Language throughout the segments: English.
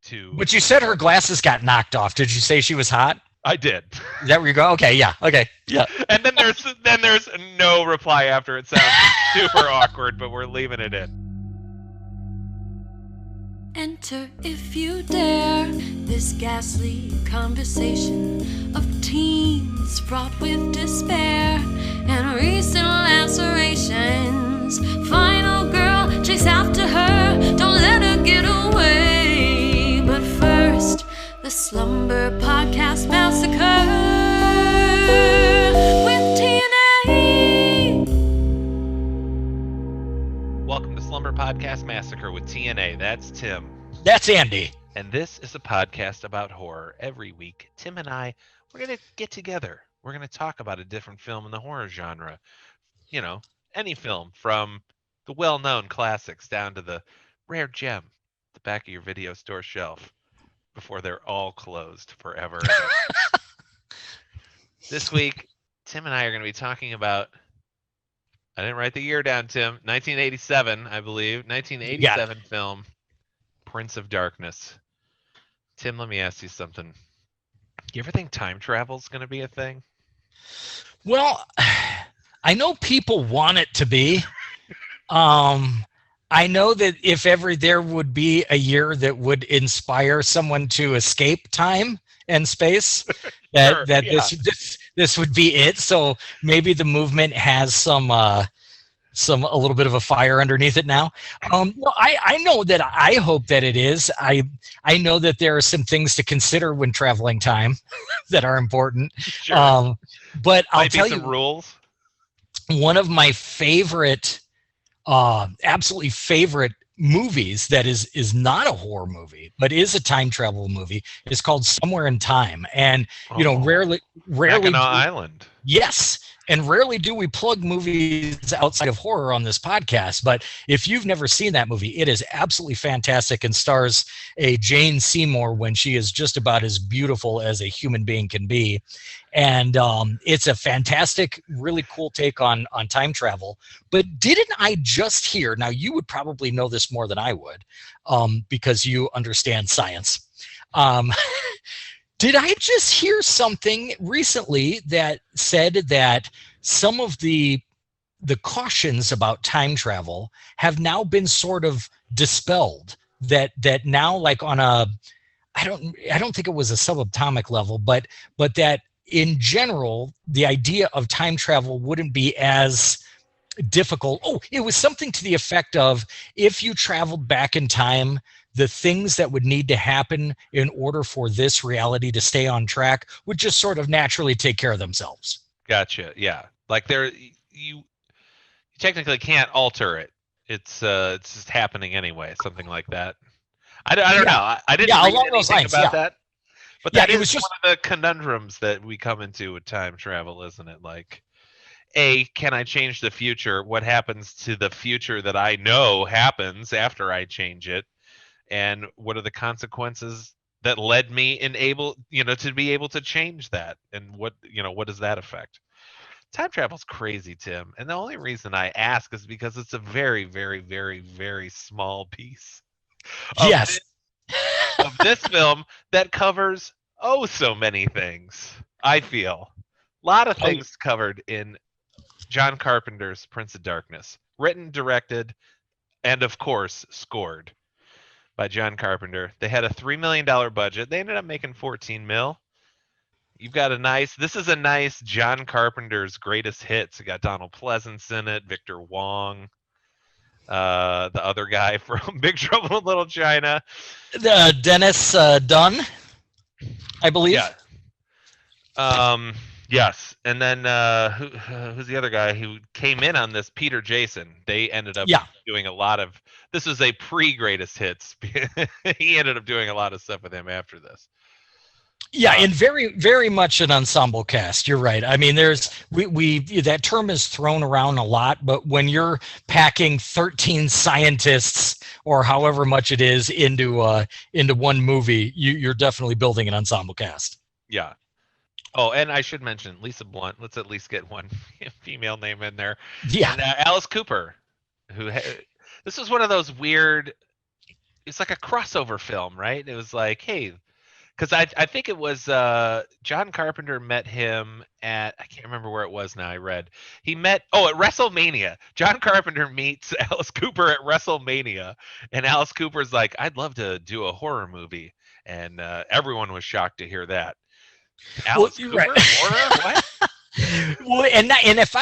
to. But you said her glasses got knocked off. Did you say she was hot? I did. Is that where you go? Okay, yeah. Okay, yeah. And then there's no reply after. It sounds super awkward, but we're leaving it in. Enter if you dare this ghastly conversation of teens fraught with despair and recent lacerations. Final girl, chase after her, don't let her get away. But first, the Slumber Podcast Massacre with TNA. Welcome to Slumber Podcast Massacre with TNA. That's Tim. That's Andy. And this is a podcast about horror. Every week, Tim and I, we're going to get together. We're going to talk about a different film in the horror genre. You know, any film from the well-known classics down to the rare gem at the back of your video store shelf before they're all closed forever. This week, Tim and I are going to be talking about, I didn't write the year down, Tim, 1987, I believe, 1987 film, Prince of Darkness. Tim, let me ask you something. You ever think time travel is going to be a thing? Well, I know people want it to be. I know that if ever there would be a year that would inspire someone to escape time and space, this would be it. So maybe the movement has a little bit of a fire underneath it now. Well, I know that I hope that it is. I know that there are some things to consider when traveling time that are important. Sure. But I'll tell some you, rules. One of my favorite, absolutely favorite movies that is not a horror movie but is a time travel movie is called Somewhere in Time. And rarely Mackinac Island. Yes. And rarely do we plug movies outside of horror on this podcast. But if you've never seen that movie, it is absolutely fantastic and stars a Jane Seymour when she is just about as beautiful as a human being can be. And it's a fantastic, really cool take on time travel. But didn't I just hear, now you would probably know this more than I would because you understand science. Did I just hear something recently that said that some of the cautions about time travel have now been sort of dispelled? That now, like on a, I don't think it was a subatomic level, but that in general, the idea of time travel wouldn't be as difficult. Oh, it was something to the effect of if you traveled back in time, the things that would need to happen in order for this reality to stay on track would just sort of naturally take care of themselves. Gotcha. Yeah. Like you technically can't alter it. It's just happening anyway. Something like that. I don't know. I didn't read anything about that. But that is one of the conundrums that we come into with time travel, isn't it? Like, can I change the future? What happens to the future that I know happens after I change it? And what are the consequences that led me to be able to change that? And what does that affect? Time travel's crazy, Tim. And the only reason I ask is because it's a very, very, very, very small piece of this film that covers so many things. I feel a lot of things covered in John Carpenter's Prince of Darkness, written, directed, and of course scored by John Carpenter. They had a $3 million budget. They ended up making $14 million. You've got this is a nice John Carpenter's greatest hits. You got Donald Pleasance in it, Victor Wong, the other guy from Big Trouble in Little China. Dennis Dunn, I believe. Yeah. Yes. And then who's the other guy who came in on this? Peter Jason. They ended up doing a lot of, this was a pre-greatest hits. He ended up doing a lot of stuff with him after this. Yeah, and very, very much an ensemble cast. You're right. I mean, we that term is thrown around a lot, but when you're packing 13 scientists or however much it is into one movie, you're definitely building an ensemble cast. Yeah. Oh, and I should mention Lisa Blunt. Let's at least get one female name in there. Yeah. And Alice Cooper, this was one of those weird it's like a crossover film, right? It was like, hey, because I think it was John Carpenter met him at, I can't remember where it was now. I read he met at WrestleMania. John Carpenter meets Alice Cooper at WrestleMania, and Alice Cooper's like, I'd love to do a horror movie, and everyone was shocked to hear that. Alice Cooper, right. Horror, what? Well, and if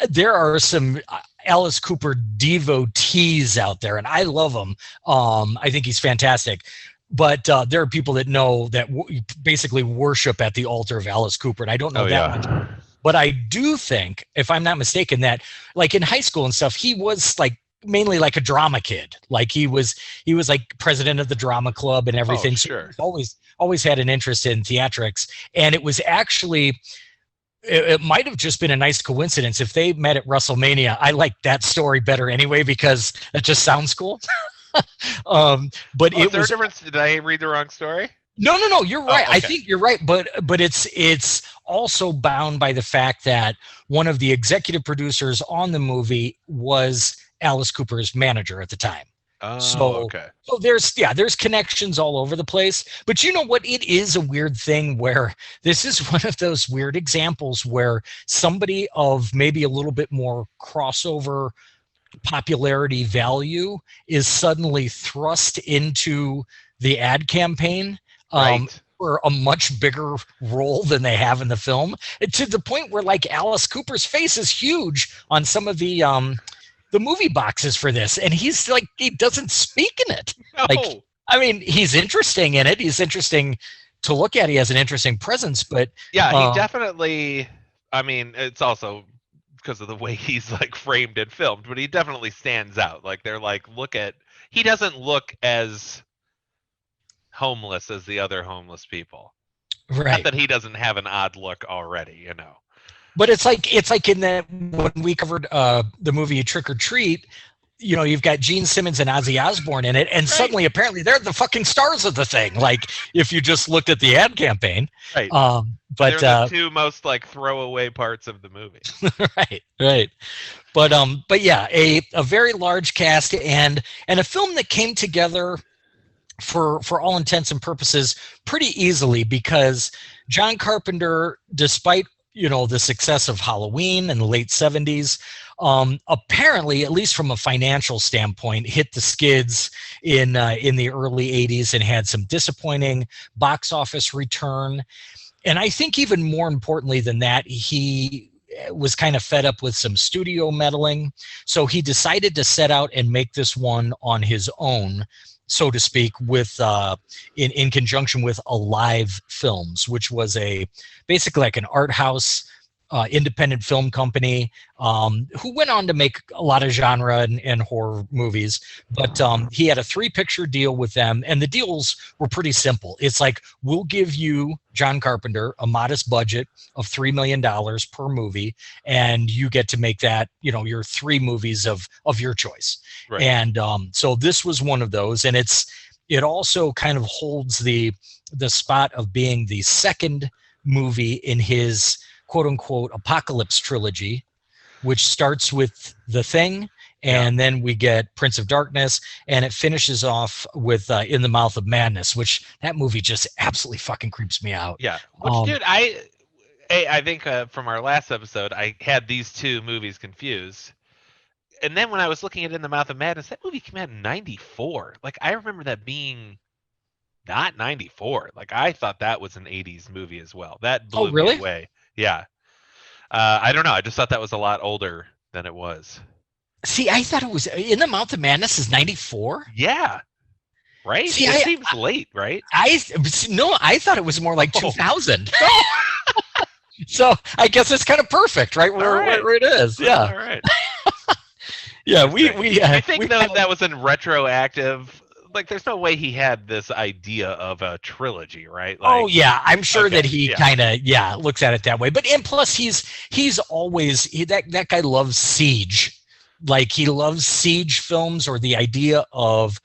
there are some Alice Cooper devotees out there, and I love him. I think he's fantastic. But there are people that know that basically worship at the altar of Alice Cooper, and I don't know that much. But I do think, if I'm not mistaken, that like in high school and stuff, he was like mainly like a drama kid. Like he was like president of the drama club and everything. Oh, sure. So always had an interest in theatrics, and it was actually. It might have just been a nice coincidence if they met at WrestleMania. I like that story better anyway because it just sounds cool. But it was. Difference? Did I read the wrong story? No. You're right. Okay. I think you're right. But it's also bound by the fact that one of the executive producers on the movie was Alice Cooper's manager at the time. Oh, okay. So there's connections all over the place. But you know what? It is a weird thing where this is one of those weird examples where somebody of maybe a little bit more crossover popularity value is suddenly thrust into the ad campaign for a much bigger role than they have in the film, to the point where like Alice Cooper's face is huge on some of the movie boxes for this, and he's like, he doesn't speak in it. No. Like, I mean, he's interesting in it. He's interesting to look at. He has an interesting presence, but yeah, he definitely. I mean, it's also because of the way he's like framed and filmed, but he definitely stands out. Like they're like, he doesn't look as homeless as the other homeless people. Right. Not that he doesn't have an odd look already, you know. But it's like in that when we covered the movie Trick or Treat, you know, you've got Gene Simmons and Ozzy Osbourne in it, and suddenly apparently they're the fucking stars of the thing. Like if you just looked at the ad campaign, right? But they're the two most like throwaway parts of the movie. right. But yeah, a very large cast and a film that came together for all intents and purposes pretty easily, because John Carpenter, despite the success of Halloween in the late 70s, apparently, at least from a financial standpoint, hit the skids in the early 80s and had some disappointing box office return. And I think even more importantly than that, he was kind of fed up with some studio meddling. So he decided to set out and make this one on his own, so to speak, with in conjunction with Alive Films, which was basically like an art house independent film company who went on to make a lot of genre and horror movies. But he had a 3-picture deal with them, and the deals were pretty simple. It's like, we'll give you, John Carpenter, a modest budget of $3 million per movie, and you get to make that, your 3 movies of your choice. Right. And so this was one of those, and it also kind of holds the spot of being the second movie in his quote-unquote apocalypse trilogy, which starts with The Thing, and then we get Prince of Darkness, and it finishes off with In the Mouth of Madness, which that movie just absolutely fucking creeps me out. Yeah. Which, dude, I think from our last episode, I had these two movies confused. And then when I was looking at In the Mouth of Madness, that movie came out in 94. Like, I remember that being not 94. Like, I thought that was an 80s movie as well. That blew me away. Yeah. I don't know. I just thought that was a lot older than it was. See, I thought it was In the Mouth of Madness is 94. Yeah. Right? See, it seems late, right? I thought it was more like 2000. So I guess it's kind of perfect, right? Where it is. Yeah. All right. Yeah, I think that was in retroactive. Like, there's no way he had this idea of a trilogy, right? Like, oh yeah, I'm sure that he kind of looks at it that way. But and plus he's always that guy loves siege. Like, he loves siege films, or the idea of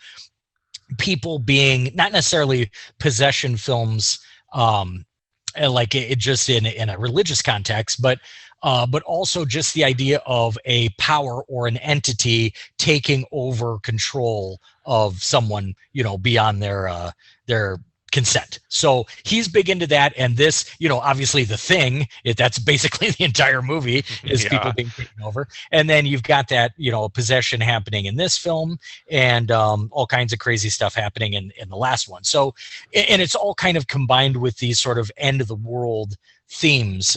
people being not necessarily possession films, like it just in a religious context, but but also just the idea of a power or an entity taking over control of someone, beyond their consent. So he's big into that. And this, obviously The Thing, that's basically the entire movie is people being taken over. And then you've got that, possession happening in this film, and all kinds of crazy stuff happening in the last one. So, and it's all kind of combined with these sort of end of the world themes.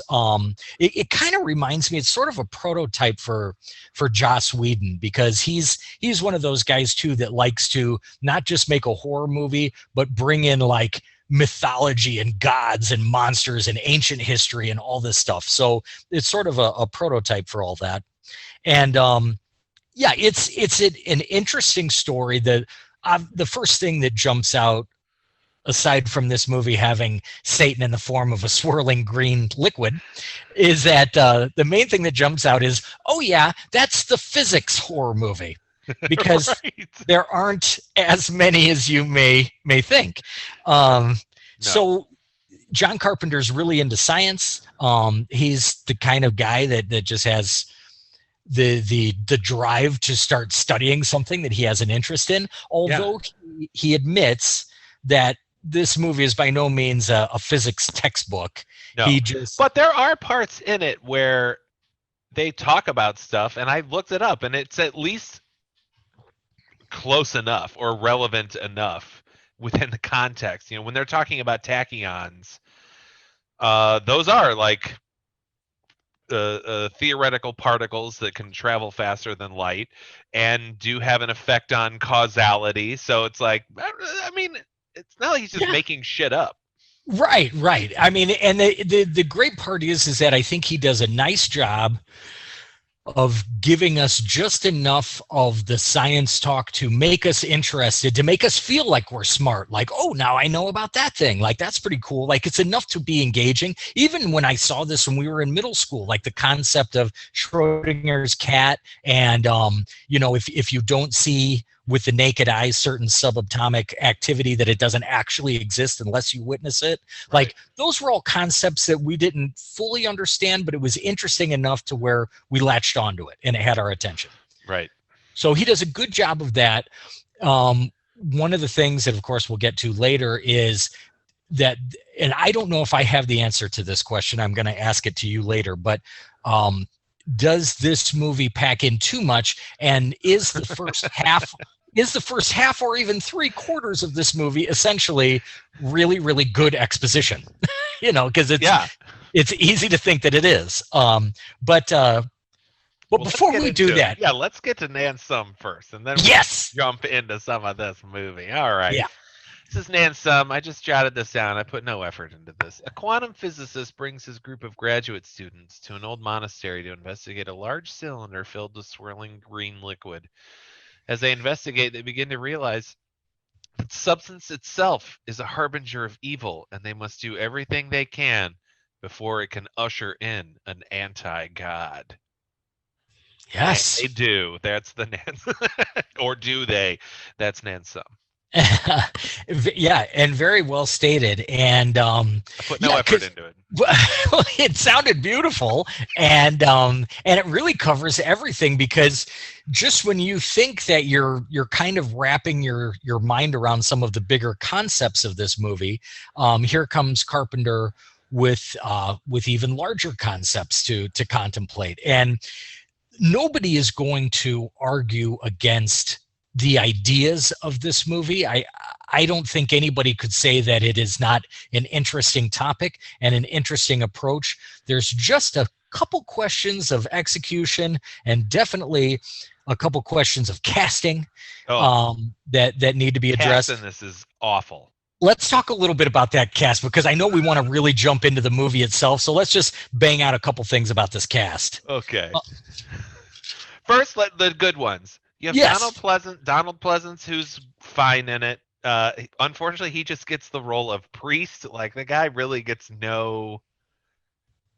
It kind of reminds me, it's sort of a prototype for Joss Whedon, because he's one of those guys too that likes to not just make a horror movie, but bring in like mythology and gods and monsters and ancient history and all this stuff. So it's sort of a prototype for all that. And it's an interesting story. That the first thing that jumps out, aside from this movie having Satan in the form of a swirling green liquid, is that the main thing that jumps out is, oh yeah, that's the physics horror movie, because Right. there aren't as many as you may think. So John Carpenter's really into science. He's the kind of guy that just has the drive to start studying something that he has an interest in, although he admits that this movie is by no means a physics textbook. No. But there are parts in it where they talk about stuff, and I looked it up, and it's at least close enough or relevant enough within the context. When they're talking about tachyons, those are like theoretical particles that can travel faster than light and do have an effect on causality. So it's like, I mean, it's not like he's just making shit up. Right. I mean, and the great part is that I think he does a nice job of giving us just enough of the science talk to make us interested, to make us feel like we're smart. Like, oh, now I know about that thing. Like, that's pretty cool. Like, it's enough to be engaging. Even when I saw this when we were in middle school, like the concept of Schrodinger's cat, and if you don't see with the naked eye certain subatomic activity, that it doesn't actually exist unless you witness it. Right. Like, those were all concepts that we didn't fully understand, but it was interesting enough to where we latched onto it and it had our attention. Right. So he does a good job of that. One of the things that, of course, we'll get to later is that, and I don't know if I have the answer to this question, I'm going to ask it to you later, but does this movie pack in too much? And is the first half or even 3/4 of this movie essentially really, really good exposition? Because it's easy to think that it is. But before we do that, let's get to Nan Sum first, and then we'll jump into some of this movie. All right. Yeah. This is Nan Sum. I just jotted this down. I put no effort into this. A quantum physicist brings his group of graduate students to an old monastery to investigate a large cylinder filled with swirling green liquid. As they investigate, they begin to realize that substance itself is a harbinger of evil, and they must do everything they can before it can usher in an anti-god. Yes. And they do. That's the Nan. Or do they? That's Nan Sum. Yeah, and very well stated. And I put no effort into it. It sounded beautiful, and it really covers everything, because just when you think that you're kind of wrapping your mind around some of the bigger concepts of this movie, here comes Carpenter with even larger concepts to contemplate. And nobody is going to argue against the ideas of this movie. I don't think anybody could say that it is not an interesting topic and an interesting approach. There's just a couple questions of execution, and definitely a couple questions of casting that need to be addressed. And this is awful. Let's talk a little bit about that cast, because I know we want to really jump into the movie itself. So let's just bang out a couple things about this cast. Okay. First, the good ones. You have Donald Pleasance, who's fine in it. Unfortunately, he just gets the role of priest. Like, the guy really gets no.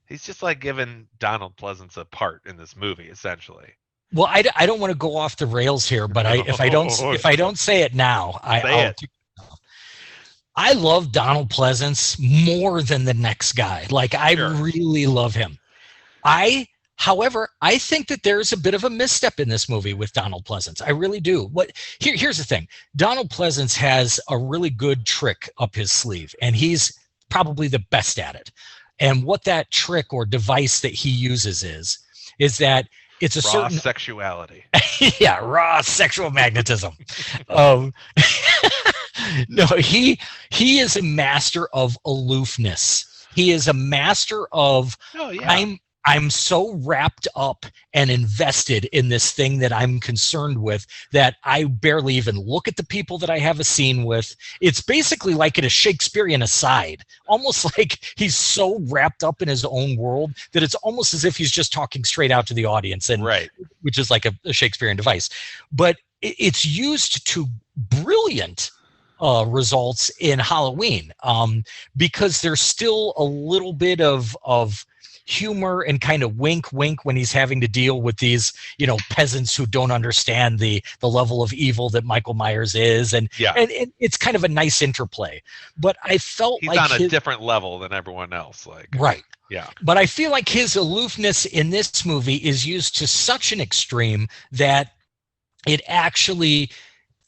He's just like giving Donald Pleasance a part in this movie, essentially. Well, I don't want to go off the rails here, but if I don't say it now, I love Donald Pleasance more than the next guy. Like, I really love him. However, I think that there's a bit of a misstep in this movie with Donald Pleasance. I really do. Here's the thing. Donald Pleasance has a really good trick up his sleeve, and he's probably the best at it. And what that trick or device that he uses is that it's a raw certain sexuality. Yeah, raw sexual magnetism. No, he is a master of aloofness. He is a master of I'm so wrapped up and invested in this thing that I'm concerned with that I barely even look at the people that I have a scene with. It's basically like in a Shakespearean aside, almost like he's so wrapped up in his own world that it's almost as if he's just talking straight out to the audience, and which is like a Shakespearean device. But it's used to brilliant results in Halloween, because there's still a little bit of humor and kind of wink when he's having to deal with these peasants who don't understand the level of evil that Michael Myers is, and it's kind of a nice interplay. But I felt he's like on a different level than everyone else, but I feel like his aloofness in this movie is used to such an extreme that it actually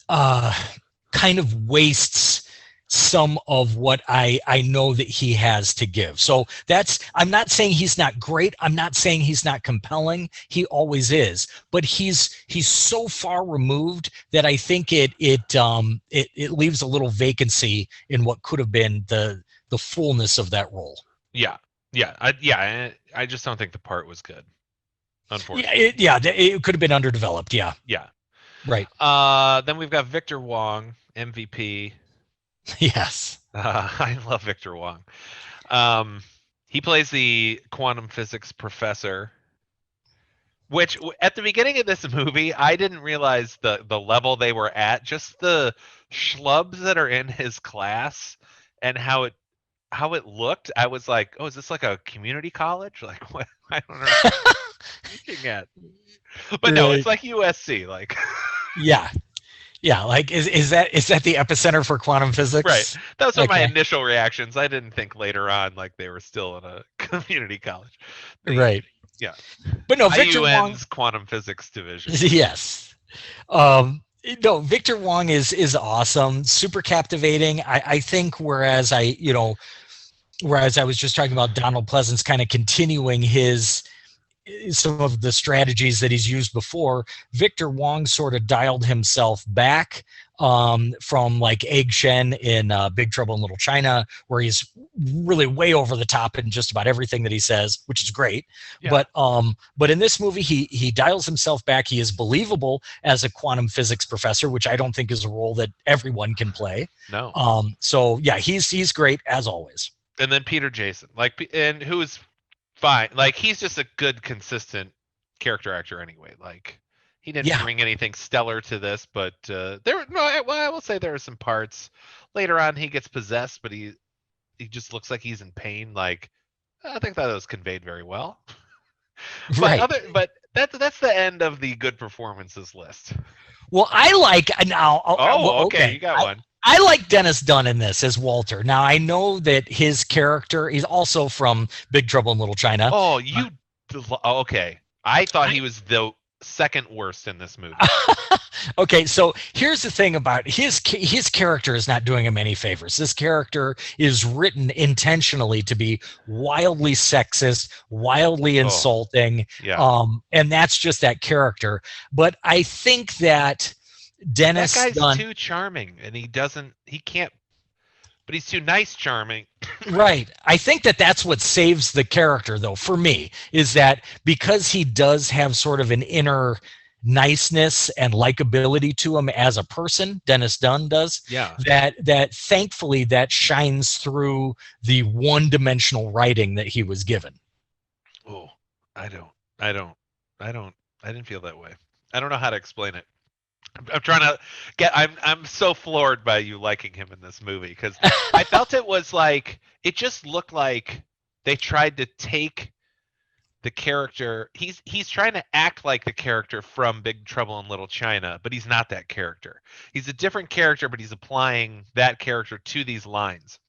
kind of wastes some of what I know that he has to give. So I'm not saying he's not great. I'm not saying he's not compelling. He always is, but he's so far removed that I think it leaves a little vacancy in what could have been the fullness of that role. I just don't think the part was good, unfortunately. It could have been underdeveloped. Yeah. Right. Then we've got Victor Wong, MVP. Yes. I love Victor Wong. He plays the quantum physics professor, which at the beginning of this movie, I didn't realize the level they were at. Just the schlubs that are in his class and how it looked. I was like, oh, is this like a community college? Like, what? I don't know what I'm looking at. But no, it's like USC. Like, Yeah, like is that the epicenter for quantum physics? Right. Those were my initial reactions. I didn't think later on like they were still in a community college. Right. Yeah. But no, Victor Wong's quantum physics division. Yes. No, Victor Wong is awesome, super captivating. I think whereas I was just talking about Donald Pleasance kind of continuing some of the strategies that he's used before, Victor Wong sort of dialed himself back from like Egg Shen in Big Trouble in Little China, where he's really way over the top in just about everything that he says, which is great. Yeah. But in this movie, he dials himself back. He is believable as a quantum physics professor, which I don't think is a role that everyone can play. No. So yeah, he's great as always. And then Peter Jason, and who is fine. Like, he's just a good, consistent character actor anyway. Like, he didn't bring anything stellar to this, but I will say there are some parts. Later on, he gets possessed, but he just looks like he's in pain. Like, I think that was conveyed very well. Right. But that's the end of the good performances list. Well, I like now. Okay, you got one. I like Dennis Dunn in this as Walter. Now, I know that his character, he's also from Big Trouble in Little China. Oh, okay. I thought he was the second worst in this movie. Okay, so here's the thing about his character is not doing him any favors. This character is written intentionally to be wildly sexist, wildly insulting, and that's just that character. But I think that Dennis that guy's Dunn, too charming, and he can't, but he's too nice charming. Right. I think that's what saves the character, though, for me, is that because he does have sort of an inner niceness and likability to him as a person, Dennis Dunn does. Yeah. That thankfully that shines through the one-dimensional writing that he was given. Oh, I didn't feel that way. I don't know how to explain it. I'm trying to I'm so floored by you liking him in this movie, because I felt it was like, it just looked like they tried to take the character. He's trying to act like the character from Big Trouble in Little China, but he's not that character. He's a different character, but he's applying that character to these lines.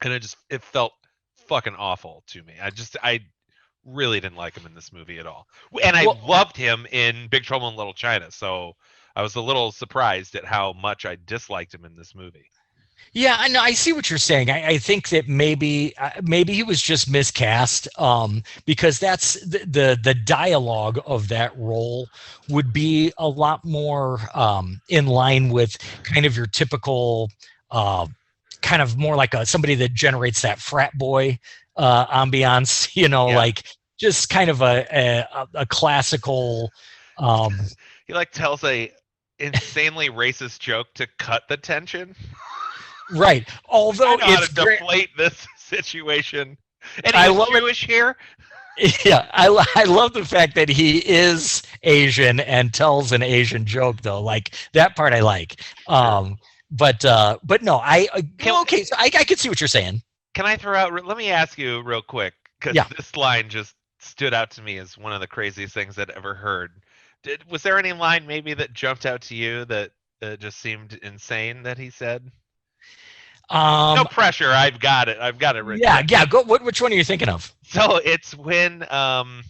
And it felt fucking awful to me. I really didn't like him in this movie at all. And I loved him in Big Trouble in Little China, so I was a little surprised at how much I disliked him in this movie. Yeah, I know. I see what you're saying. I think that maybe he was just miscast, because that's the dialogue of that role would be a lot more in line with kind of your typical kind of more like somebody that generates that frat boy ambiance, like just kind of a classical. He like tells a insanely racist joke to cut the tension. Right. Although I know how to deflate this situation. And I he's Jewish here. Yeah, I love the fact that he is Asian and tells an Asian joke, though. Like that part I like. But no, okay. So I can see what you're saying. Can I throw out? Let me ask you real quick, because this line just stood out to me as one of the craziest things I'd ever heard. Was there any line maybe that jumped out to you that just seemed insane that he said? No pressure. I've got it written. Yeah. Go. Which one are you thinking of? So it's when the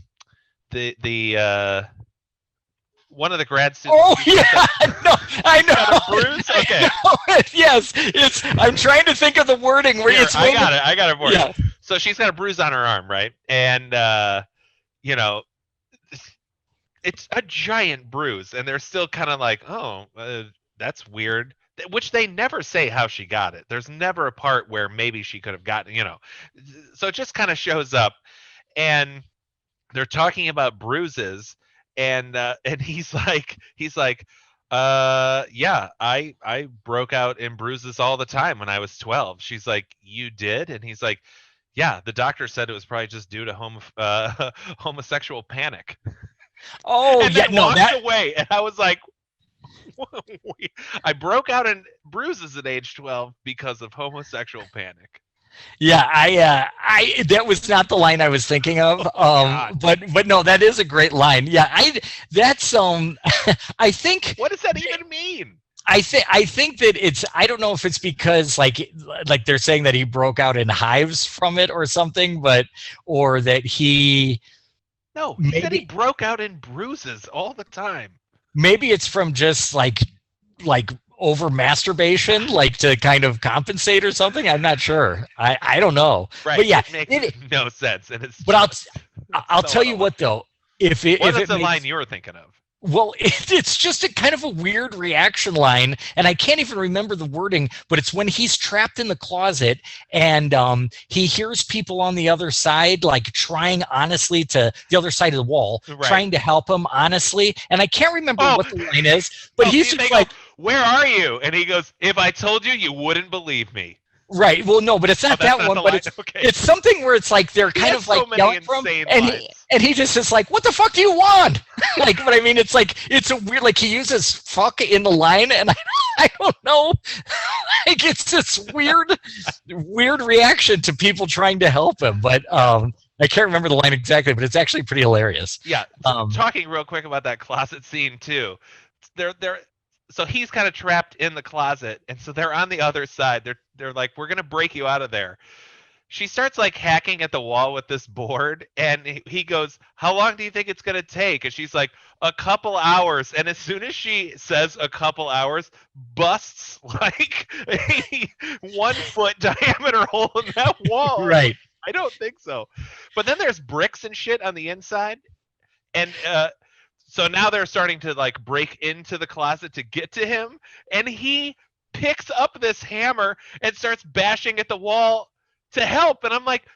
one of the grad students. Oh yeah, I know. Got a bruise? Okay. Yes, I'm trying to think of the wording where it's. I got it. Yeah. So she's got a bruise on her arm, right? And it's a giant bruise, and they're still kind of like, oh, that's weird. Which they never say how she got it. There's never a part where maybe she could have gotten, So it just kind of shows up, and they're talking about bruises, and he's like, yeah, I broke out in bruises all the time when I was 12. She's like, you did? And he's like, yeah, the doctor said it was probably just due to homosexual panic. Oh, and then walked away, and I was like, I broke out in bruises at age 12 because of homosexual panic. Yeah, I that was not the line I was thinking of. But no, that is a great line. Yeah, that's I think. What does that even mean? I think that it's, I don't know if it's because like they're saying that he broke out in hives from it or something, or that he. No, he said he broke out in bruises all the time. Maybe it's from just like over masturbation, like to kind of compensate or something. I'm not sure. I don't know. Right. But yeah, it makes no sense. And it's. But I'll tell you what though. What is the line you were thinking of? Well, it's just a kind of a weird reaction line, and I can't even remember the wording, but it's when he's trapped in the closet and he hears people on the other side, like trying honestly to the other side of the wall, trying to help him honestly. And I can't remember what the line is, but he's just like, where are you? And he goes, if I told you, you wouldn't believe me. Right. Well, no, but it's not that one. But it's something where it's like they're kind of like yelling from, and he just is like, "What the fuck do you want?" Like, but I mean, it's like it's a weird. Like he uses "fuck" in the line, and I don't know. Like it's this weird reaction to people trying to help him. But I can't remember the line exactly, but it's actually pretty hilarious. Yeah. Talking real quick about that closet scene too. So he's kind of trapped in the closet, and so they're on the other side. They're like, we're gonna break you out of there. She starts like hacking at the wall with this board, and he goes, how long do you think it's gonna take? And she's like, a couple hours. And as soon as she says a couple hours, busts like a 1 foot diameter hole in that wall. Right. I don't think so. But then there's bricks and shit on the inside, and so now they're starting to like break into the closet to get to him, and he picks up this hammer and starts bashing at the wall to help. And I'm like,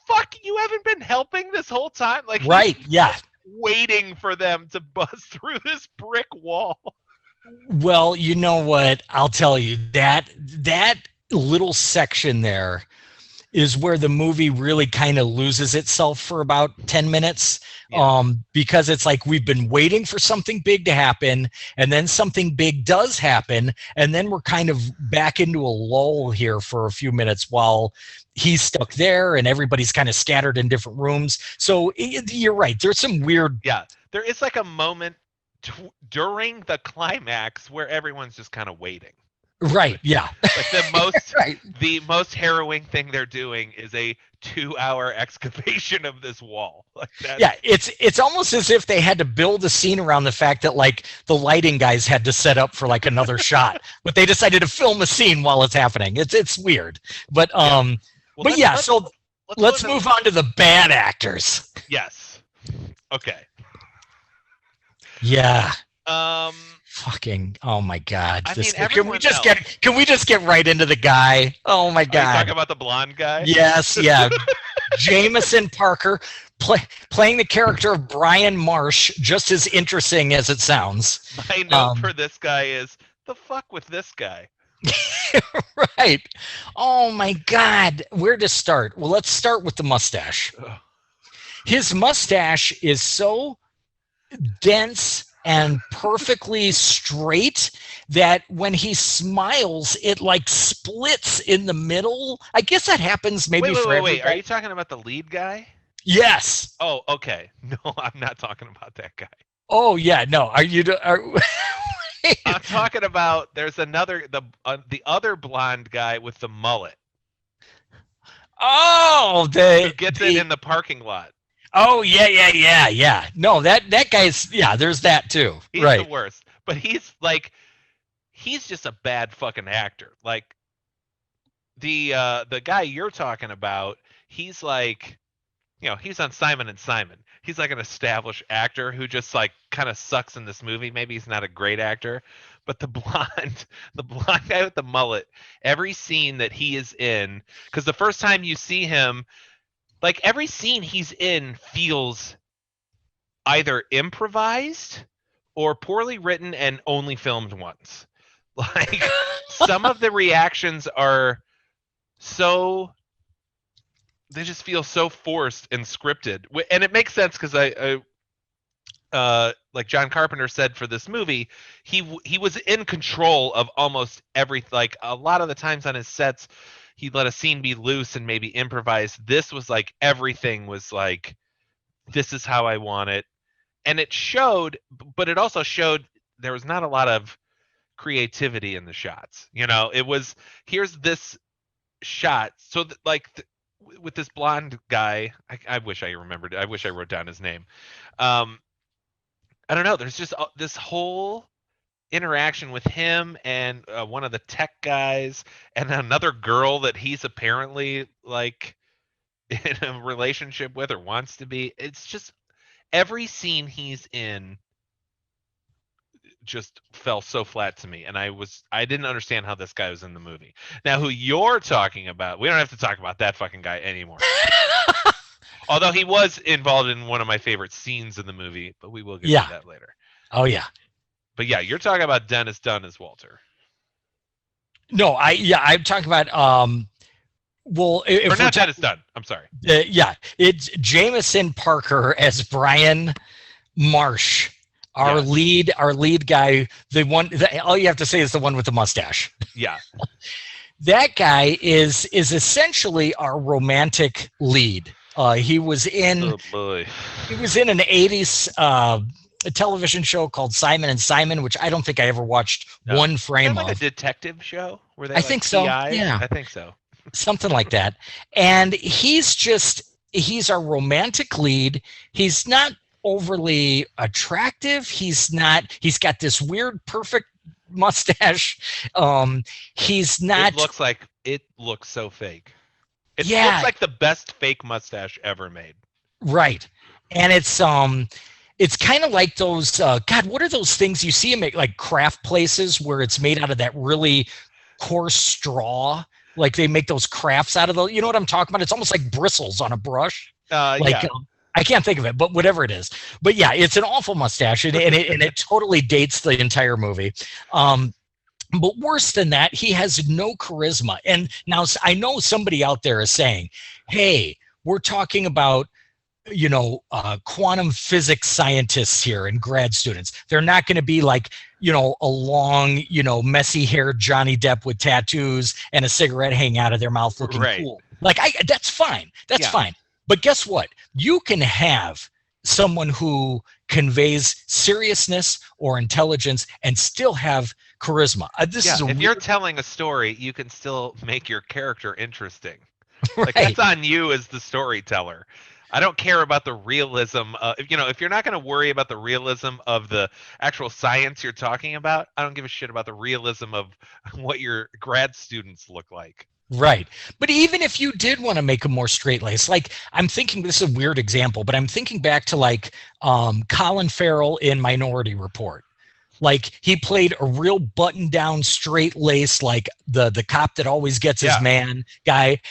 fuck, you haven't been helping this whole time? Like, right, yeah. Waiting for them to bust through this brick wall. Well, you know what? I'll tell you, that little section there is where the movie really kind of loses itself for about 10 minutes. Yeah. Because it's like we've been waiting for something big to happen, and then something big does happen, and then we're kind of back into a lull here for a few minutes while he's stuck there and everybody's kind of scattered in different rooms. So you're right. There's some weird... Yeah, there is like a moment during the climax where everyone's just kind of waiting. Right. Yeah. Like the most Right. the most harrowing thing they're doing is a 2-hour excavation of this wall. Like that. Yeah, it's almost as if they had to build a scene around the fact that like the lighting guys had to set up for like another shot, but they decided to film a scene while it's happening. It's weird, but Well, but yeah. So let's move on to the bad actors. Yes. Okay. Yeah. Fucking, oh my God! I mean, can we just get right into the guy? Oh my God! Are you talking about the blonde guy? Yes, yeah. Jameson Parker playing the character of Brian Marsh, just as interesting as it sounds. My note for this guy is the fuck with this guy. Right. Oh my God! Where to start? Well, let's start with the mustache. Ugh. His mustache is so dense and perfectly straight that when he smiles, it like splits in the middle. I guess that happens maybe for everybody. Wait. Are you talking about the lead guy? Yes. Oh, okay. No, I'm not talking about that guy. Oh yeah, no. I'm talking about there's another the other blonde guy with the mullet. Oh, who gets it in the parking lot. Oh yeah. No, that guy's there's that too. He's right. the worst. But he's just a bad fucking actor. Like the guy you're talking about, he's like, he's on Simon and Simon. He's like an established actor who just like kind of sucks in this movie. Maybe he's not a great actor, but the blonde guy with the mullet, every scene that he is in, because the first time you see him, like every scene he's in feels either improvised or poorly written and only filmed once. Like some of the reactions are they just feel so forced and scripted. And it makes sense because I like John Carpenter said for this movie, he was in control of almost everything. Like a lot of the times on his sets, he let a scene be loose and maybe improvise. This was like everything was like, this is how I want it. And it showed, but it also showed there was not a lot of creativity in the shots. It was, here's this shot. So with this blonde guy, I wish I remembered. I wish I wrote down his name. I don't know. There's just this whole interaction with him and one of the tech guys and another girl that he's apparently like in a relationship with or wants to be. It's just every scene he's in just fell so flat to me, and I didn't understand how this guy was in the movie. Now who you're talking about, we don't have to talk about that fucking guy anymore. Although he was involved in one of my favorite scenes in the movie, but we will get to that later. Oh yeah. But yeah, you're talking about Dennis Dunn as Walter. No, I'm talking about well, if or not Dennis Dunn. I'm sorry. It's Jameson Parker as Brian Marsh, our lead guy. The one, all you have to say is the one with the mustache. Yeah. That guy is essentially our romantic lead. He was in an 80s a television show called Simon and Simon, which I don't think I ever watched one frame like of. A detective show where they I think so. Yeah, I think so. Something like that. And he's our romantic lead. He's not overly attractive. He's got this weird, perfect mustache. He's not. It looks so fake. It looks like the best fake mustache ever made. Right. And it's kind of like those, God, what are those things you see in like craft places where it's made out of that really coarse straw? Like they make those crafts out of those, you know what I'm talking about? It's almost like bristles on a brush. I can't think of it, but whatever it is. But yeah, it's an awful mustache and it totally dates the entire movie. But worse than that, he has no charisma. And now I know somebody out there is saying, hey, we're talking about, quantum physics scientists here and grad students. They're not going to be like, a long, messy haired Johnny Depp with tattoos and a cigarette hanging out of their mouth looking cool. Like that's fine. That's fine. But guess what? You can have someone who conveys seriousness or intelligence and still have charisma. If you're telling a story, you can still make your character interesting. Right. Like, that's on you as the storyteller. I don't care about the realism. If you're not going to worry about the realism of the actual science you're talking about, I don't give a shit about the realism of what your grad students look like. Right. But even if you did want to make them more straight-laced, like, I'm thinking, this is a weird example, but I'm thinking back to like Colin Farrell in Minority Report. Like, he played a real button-down, straight-laced, like the cop that always gets his man guy,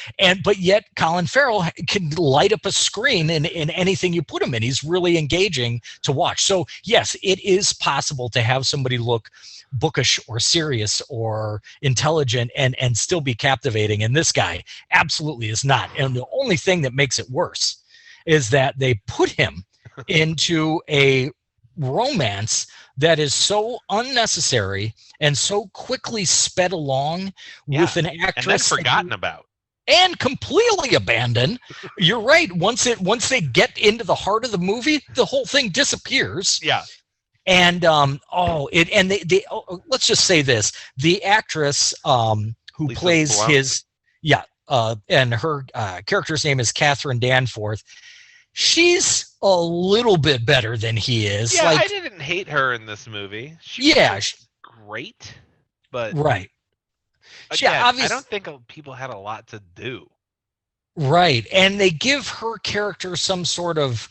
but yet Colin Farrell can light up a screen in anything you put him in. He's really engaging to watch. So yes, it is possible to have somebody look bookish or serious or intelligent and still be captivating. And this guy absolutely is not. And the only thing that makes it worse is that they put him into a romance that is so unnecessary and so quickly sped along with an actress and then forgotten about and completely abandoned. You're right. Once they get into the heart of the movie, the whole thing disappears. Yeah. And let's just say this: the actress who Lisa plays Blount. and her character's name is Catherine Danforth. She's a little bit better than he is. Yeah, I didn't hate her in this movie. She was great, but right. Again, I don't think people had a lot to do. Right, and they give her character some sort of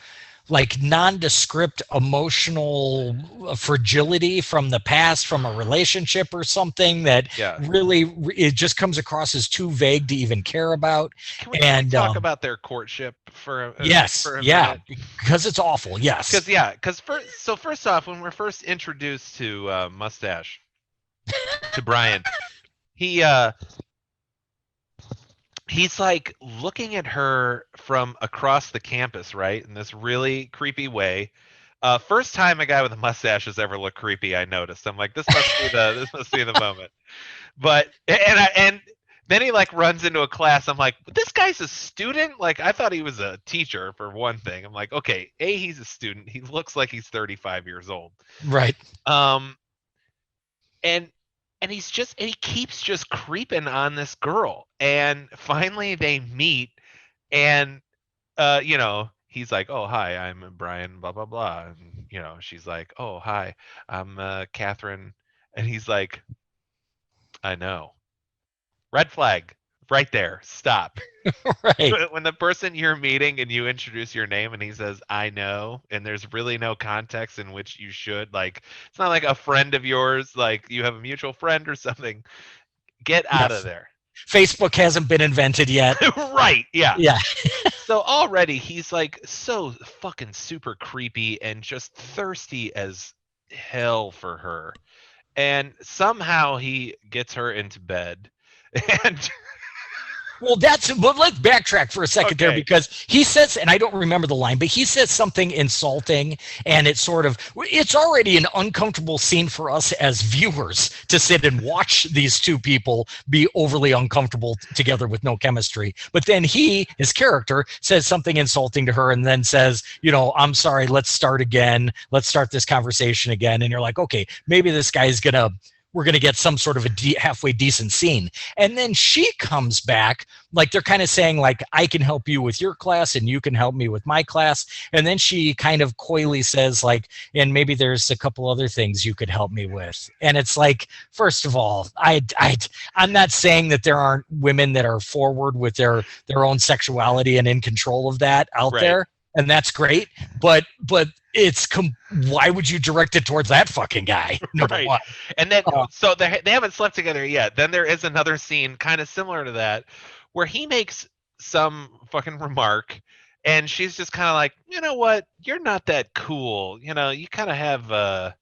like nondescript emotional fragility from the past, from a relationship or something that really it just comes across as too vague to even care about. Can we talk about their courtship for a minute? Because it's awful. Yes, because first off, when we're first introduced to Mustache, to Brian, he's like looking at her from across the campus, right? In this really creepy way. First time a guy with a mustache has ever looked creepy, I noticed. I'm like, this must be the moment. But and then he like runs into a class. I'm like, this guy's a student? Like, I thought he was a teacher for one thing. I'm like, okay, he's a student. He looks like he's 35 years old. Right. And he keeps just creeping on this girl. And finally they meet, and he's like, oh, hi, I'm Brian, blah, blah, blah. And she's like, oh, hi, I'm Catherine. And he's like, I know. Red flag right there. Stop. Right. When the person you're meeting and you introduce your name and he says, I know, and there's really no context in which you should, like, it's not like a friend of yours, like you have a mutual friend or something. Get out of there. Facebook hasn't been invented yet. Right. Yeah. Yeah. So already he's like so fucking super creepy and just thirsty as hell for her. And somehow he gets her into bed. And well, let's backtrack for a second there, because he says, and I don't remember the line, but he says something insulting, and it's already an uncomfortable scene for us as viewers to sit and watch these two people be overly uncomfortable together with no chemistry. But then his character says something insulting to her and then says, I'm sorry, let's start again. Let's start this conversation again. And you're like, okay, maybe this guy's we're going to get some sort of a halfway decent scene. And then she comes back, like they're kind of saying, like, I can help you with your class and you can help me with my class. And then she kind of coyly says, like, and maybe there's a couple other things you could help me with. And it's like, first of all, I'm not saying that there aren't women that are forward with their own sexuality and in control of that out there. And that's great. But why would you direct it towards that fucking guy? Number one. And then, so they haven't slept together yet. Then there is another scene kind of similar to that where he makes some fucking remark and she's just kind of like, you know what? You're not that cool. You kind of have a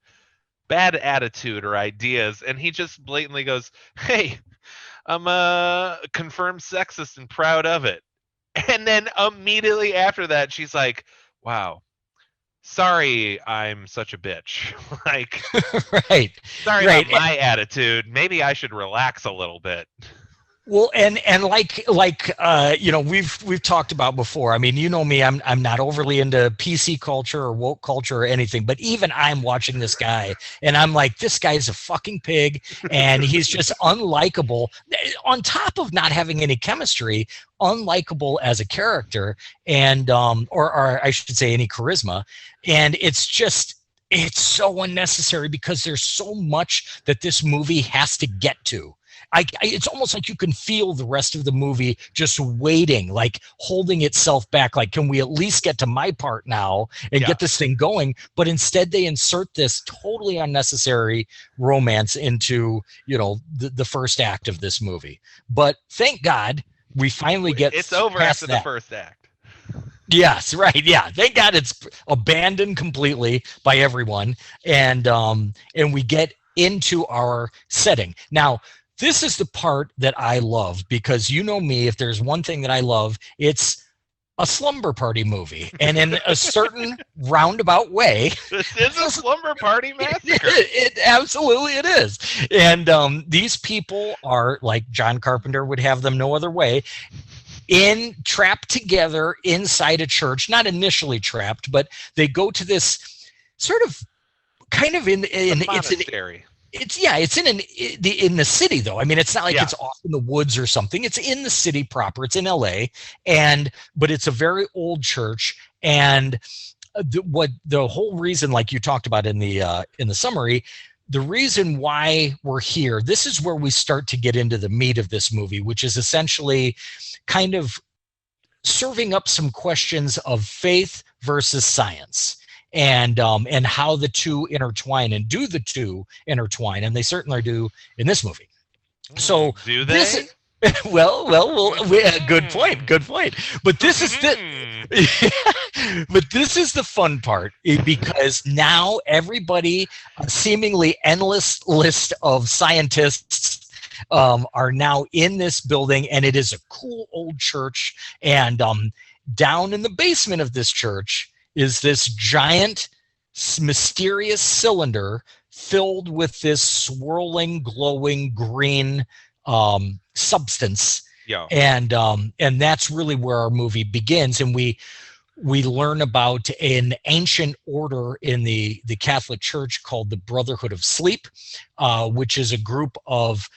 bad attitude or ideas. And he just blatantly goes, hey, I'm a confirmed sexist and proud of it. And then immediately after that, she's like, wow, sorry, I'm such a bitch. Like, right. Sorry about my attitude. Maybe I should relax a little bit. Well, and like we've talked about before. I mean, you know me, I'm not overly into PC culture or woke culture or anything, but even I'm watching this guy and I'm like, this guy's a fucking pig and he's just unlikable. On top of not having any chemistry, unlikable as a character, and or I should say any charisma, and it's so unnecessary because there's so much that this movie has to get to. It's almost like you can feel the rest of the movie just waiting, like holding itself back. Like, can we at least get to my part now and get this thing going? But instead, they insert this totally unnecessary romance into, the first act of this movie. But thank God we finally get it's over after the first act. Yes, right. Yeah, thank God it's abandoned completely by everyone, and we get into our setting now. This is the part that I love because you know me, if there's one thing that I love, it's a slumber party movie. And in a certain roundabout way. This is a slumber party massacre. It absolutely it is. And these people are, like John Carpenter would have them no other way, trapped together inside a church, not initially trapped, but they go to this sort of kind of in it's monastery. It's in the city though. I mean, it's not like it's off in the woods or something. It's in the city proper. It's in LA, but it's a very old church. And the whole reason, like you talked about in the summary, the reason why we're here, this is where we start to get into the meat of this movie, which is essentially kind of serving up some questions of faith versus science. And how the two intertwine, and do the two intertwine, and they certainly do in this movie. So do they? Well, good point. But this is the fun part, because now everybody, a seemingly endless list of scientists are now in this building, and it is a cool old church. And down in the basement of this church is this giant, mysterious cylinder filled with this swirling, glowing green substance. Yeah. And that's really where our movie begins. And we learn about an ancient order in the Catholic Church called the Brotherhood of Sleep, which is a group of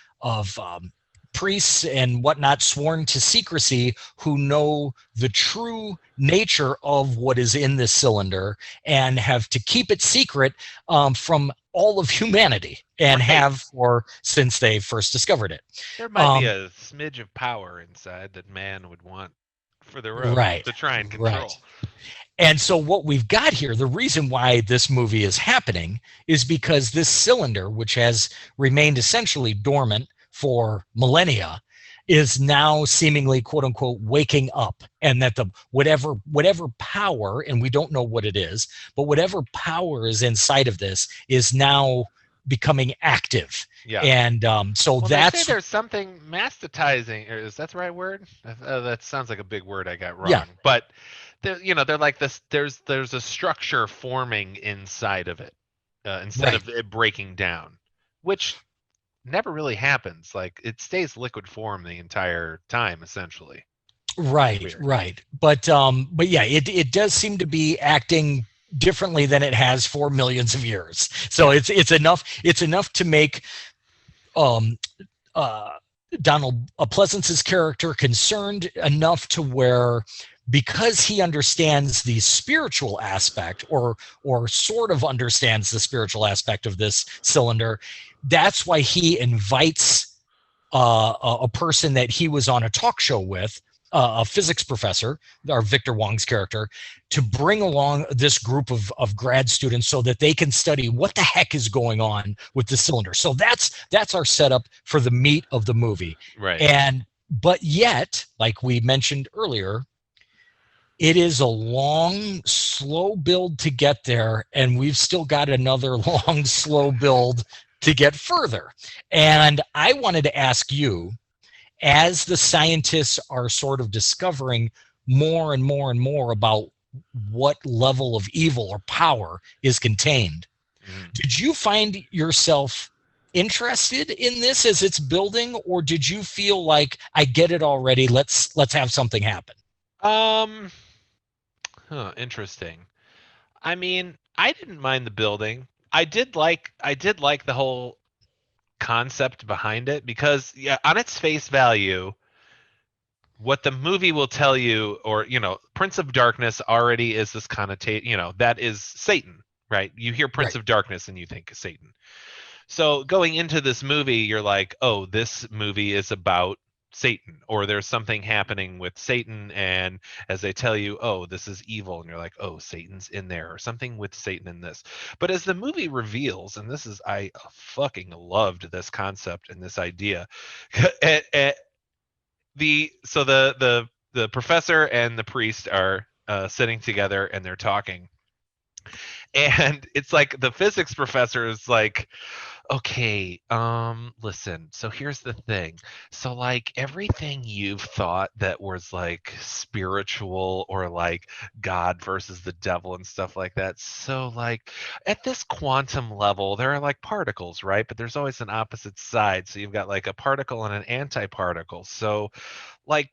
priests and whatnot sworn to secrecy who know the true nature of what is in this cylinder and have to keep it secret from all of humanity, and have since they first discovered it. There might be a smidge of power inside that man would want for their own to try and control. Right. And so what we've got here, the reason why this movie is happening is because this cylinder, which has remained essentially dormant for millennia, is now seemingly, quote unquote, waking up, and that the whatever power, and we don't know what it is, but whatever power is inside of this is now becoming active. Yeah. And so that's, they say there's something mastitizing, or is that the right word? That sounds like a big word I got wrong. Yeah. But they're like this. There's a structure forming inside of it instead of it breaking down, which never really happens. Like, it stays liquid form the entire time, essentially. Right. But yeah, it does seem to be acting differently than it has for millions of years. So it's enough to make Donald Pleasance's character concerned enough to where, because he understands the spiritual aspect, or sort of understands the spiritual aspect of this cylinder, that's why he invites a person that he was on a talk show with, a physics professor, our Victor Wong's character, to bring along this group of grad students so that they can study what the heck is going on with the cylinder. So that's our setup for the meat of the movie. Right. But yet, like we mentioned earlier, it is a long, slow build to get there, and we've still got another long, slow build to get further. And I wanted to ask you, as the scientists are sort of discovering more and more and more about what level of evil or power is contained, did you find yourself interested in this as it's building, or did you feel like I get it already? Let's have something happen. Interesting. I mean, I didn't mind the building. I did like the whole concept behind it because on its face value, what the movie will tell you, or Prince of Darkness already is this connotation, that is Satan, right? You hear Prince of Darkness and you think of Satan. So going into this movie, you're like, oh, this movie is about Satan, or there's something happening with Satan, and as they tell you, oh, this is evil, and you're like, oh, Satan's in there, or something with Satan in this. But as the movie reveals, and I fucking loved this concept and this idea. The professor and the priest are sitting together and they're talking, and it's like the physics professor is like, okay, listen, so here's the thing. So like everything you've thought that was like spiritual or like God versus the devil and stuff like that. So like at this quantum level, there are like particles, right? But there's always an opposite side. So you've got like a particle and an antiparticle. So like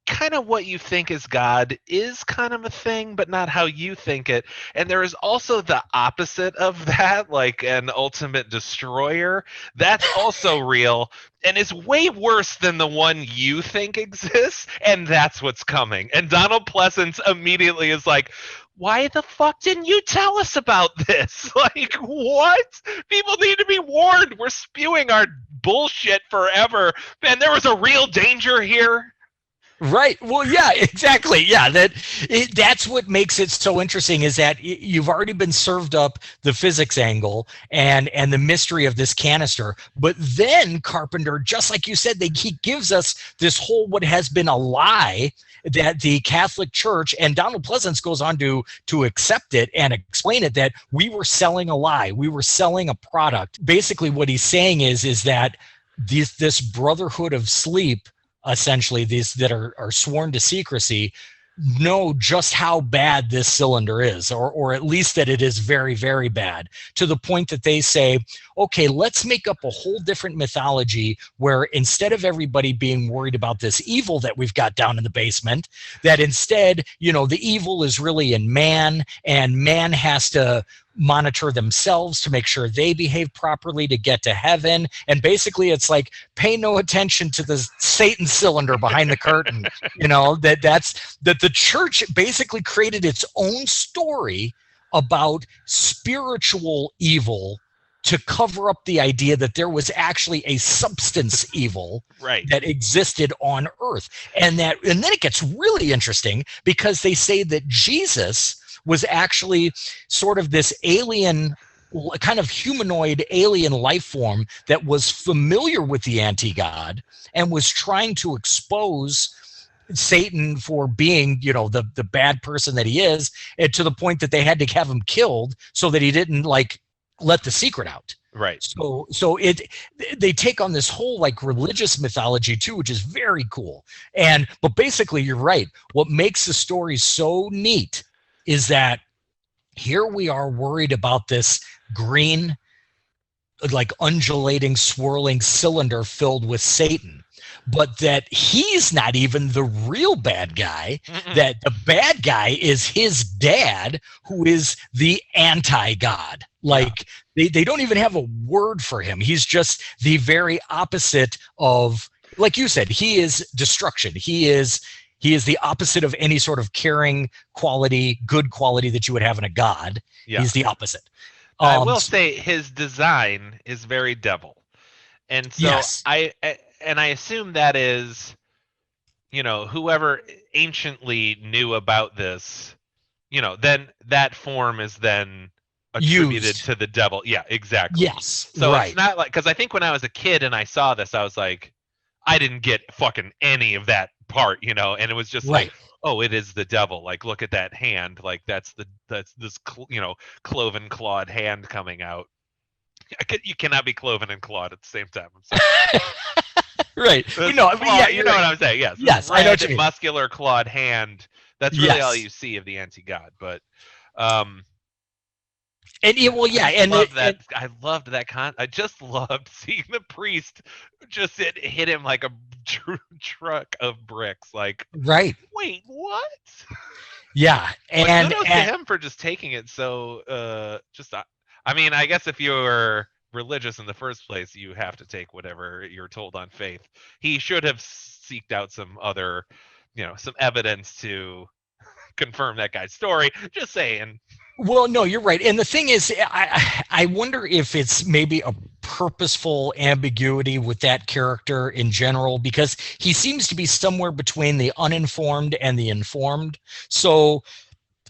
kind of what you think is God is kind of a thing, but not how you think it. And there is also the opposite of that, like an ultimate destroyer. That's also real and is way worse than the one you think exists. And that's what's coming. And Donald Pleasance immediately is like, why the fuck didn't you tell us about this? Like, what? People need to be warned. We're spewing our bullshit forever. Man, there was a real danger here. Right. Well, yeah, exactly. Yeah, that's what makes it so interesting is that you've already been served up the physics angle and the mystery of this canister. But then Carpenter, just like you said, he gives us this whole what has been a lie that the Catholic Church, and Donald Pleasance goes on to accept it and explain it, that we were selling a lie. We were selling a product. Basically, what he's saying is that this brotherhood of sleep, essentially these that are sworn to secrecy, know just how bad this cylinder is, or at least that it is very, very bad, to the point that they say, okay, let's make up a whole different mythology where instead of everybody being worried about this evil that we've got down in the basement, that instead, the evil is really in man, and man has to monitor themselves to make sure they behave properly to get to heaven. And basically it's like, pay no attention to the Satan cylinder behind the curtain. That the church basically created its own story about spiritual evil to cover up the idea that there was actually a substance evil that existed on earth. And then it gets really interesting because they say that Jesus was actually sort of this alien, kind of humanoid alien life form that was familiar with the anti-God and was trying to expose Satan for being, the bad person that he is, and to the point that they had to have him killed so that he didn't let the secret out. Right. So they take on this whole religious mythology too, which is very cool. But basically you're right. What makes the story so neat is that here we are worried about this green, undulating, swirling cylinder filled with Satan, but that he's not even the real bad guy. That the bad guy is his dad, who is the anti-God. They don't even have a word for him. He's just the very opposite of, like you said, he is destruction. He is the opposite of any sort of caring quality, good quality that you would have in a god. Yeah. He's the opposite. I will say his design is very devil. And so yes. I assume that is, whoever anciently knew about this, then that form is then attributed to the devil. Yeah, exactly. Yes. So it's not because I think when I was a kid and I saw this, I was like, I didn't get fucking any of that part, and it was just oh, it is the devil. Look at that hand. That's this cloven clawed hand coming out. You cannot be cloven and clawed at the same time. I'm sorry. Right. You know what I'm saying. Yes. Yes. I know what you mean. Muscular clawed hand. That's really all you see of the anti-god. But And I loved that I just loved seeing the priest just hit him like a truck of bricks. Like, right. Wait, what? Yeah, and kudos to him for just taking it so. I mean, I guess if you're religious in the first place, you have to take whatever you're told on faith. He should have seeked out some other, some evidence to confirm that guy's story. Just saying. Well, no, you're right. And the thing is, I wonder if it's maybe a purposeful ambiguity with that character in general, because he seems to be somewhere between the uninformed and the informed. So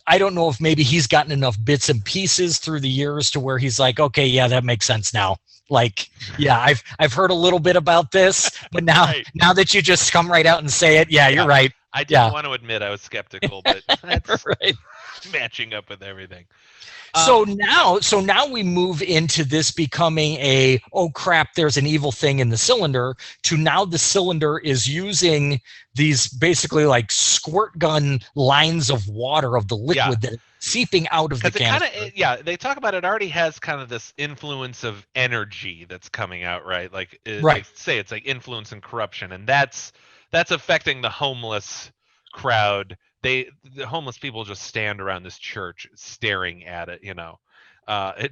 I don't know if maybe he's gotten enough bits and pieces through the years to where he's like, okay, yeah, that makes sense now. Like, yeah, I've heard a little bit about this, but now right. Now that you just come right out and say it, yeah, you're right. I didn't want to admit I was skeptical, but that's right. Matching up with everything. So now we move into this becoming oh crap, there's an evil thing in the cylinder, to now the cylinder is using these basically like squirt gun lines of water of the liquid that is seeping out of the canister. They talk about it already has kind of this influence of energy that's coming out, right? Like right. They say it's like influence and corruption, and that's affecting the homeless crowd. The homeless people just stand around this church staring at it, I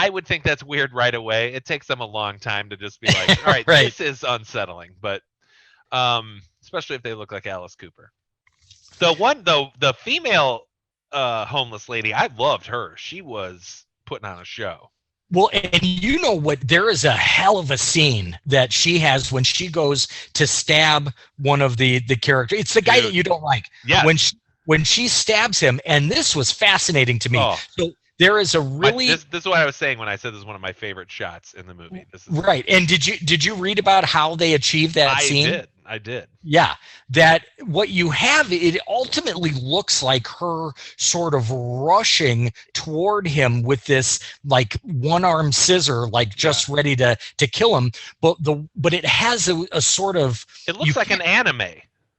would think that's weird right away. It takes them a long time to just be like, all right, right. This is unsettling, but especially if they look like Alice Cooper. The female homeless lady, I loved her. She was putting on a show. Well, and you know what? There is a hell of a scene that she has when she goes to stab one of the characters. It's the guy that you don't like. Yeah. When she stabs him, and this was fascinating to me. Oh. So there is a really this is what I was saying when I said this is one of my favorite shots in the movie. Right. And did you read about how they achieved that scene? I did. Yeah, that what you have, it ultimately looks like her sort of rushing toward him with this like one-arm scissor, like just ready to kill him. But it has a sort of. It looks like an anime.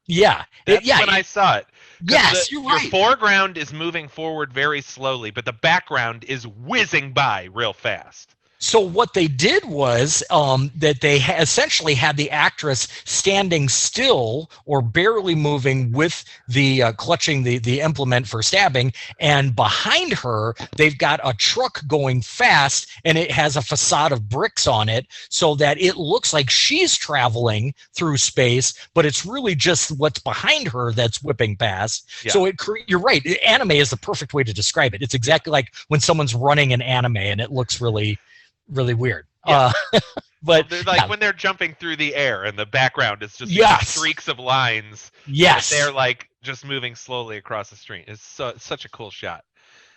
Yeah. That's when I saw it. Yes, you're right. Your foreground is moving forward very slowly, but the background is whizzing by real fast. So what they did was that they essentially had the actress standing still or barely moving with the clutching the implement for stabbing, and behind her they've got a truck going fast, and it has a facade of bricks on it, so that it looks like she's traveling through space, but it's really just what's behind her that's whipping past. Yeah. So you're right. Anime is the perfect way to describe it. It's exactly like when someone's running an anime, and it looks really weird. Yeah. But like when they're jumping through the air and the background is just streaks of lines. Yes. They're like just moving slowly across the screen. It's such a cool shot.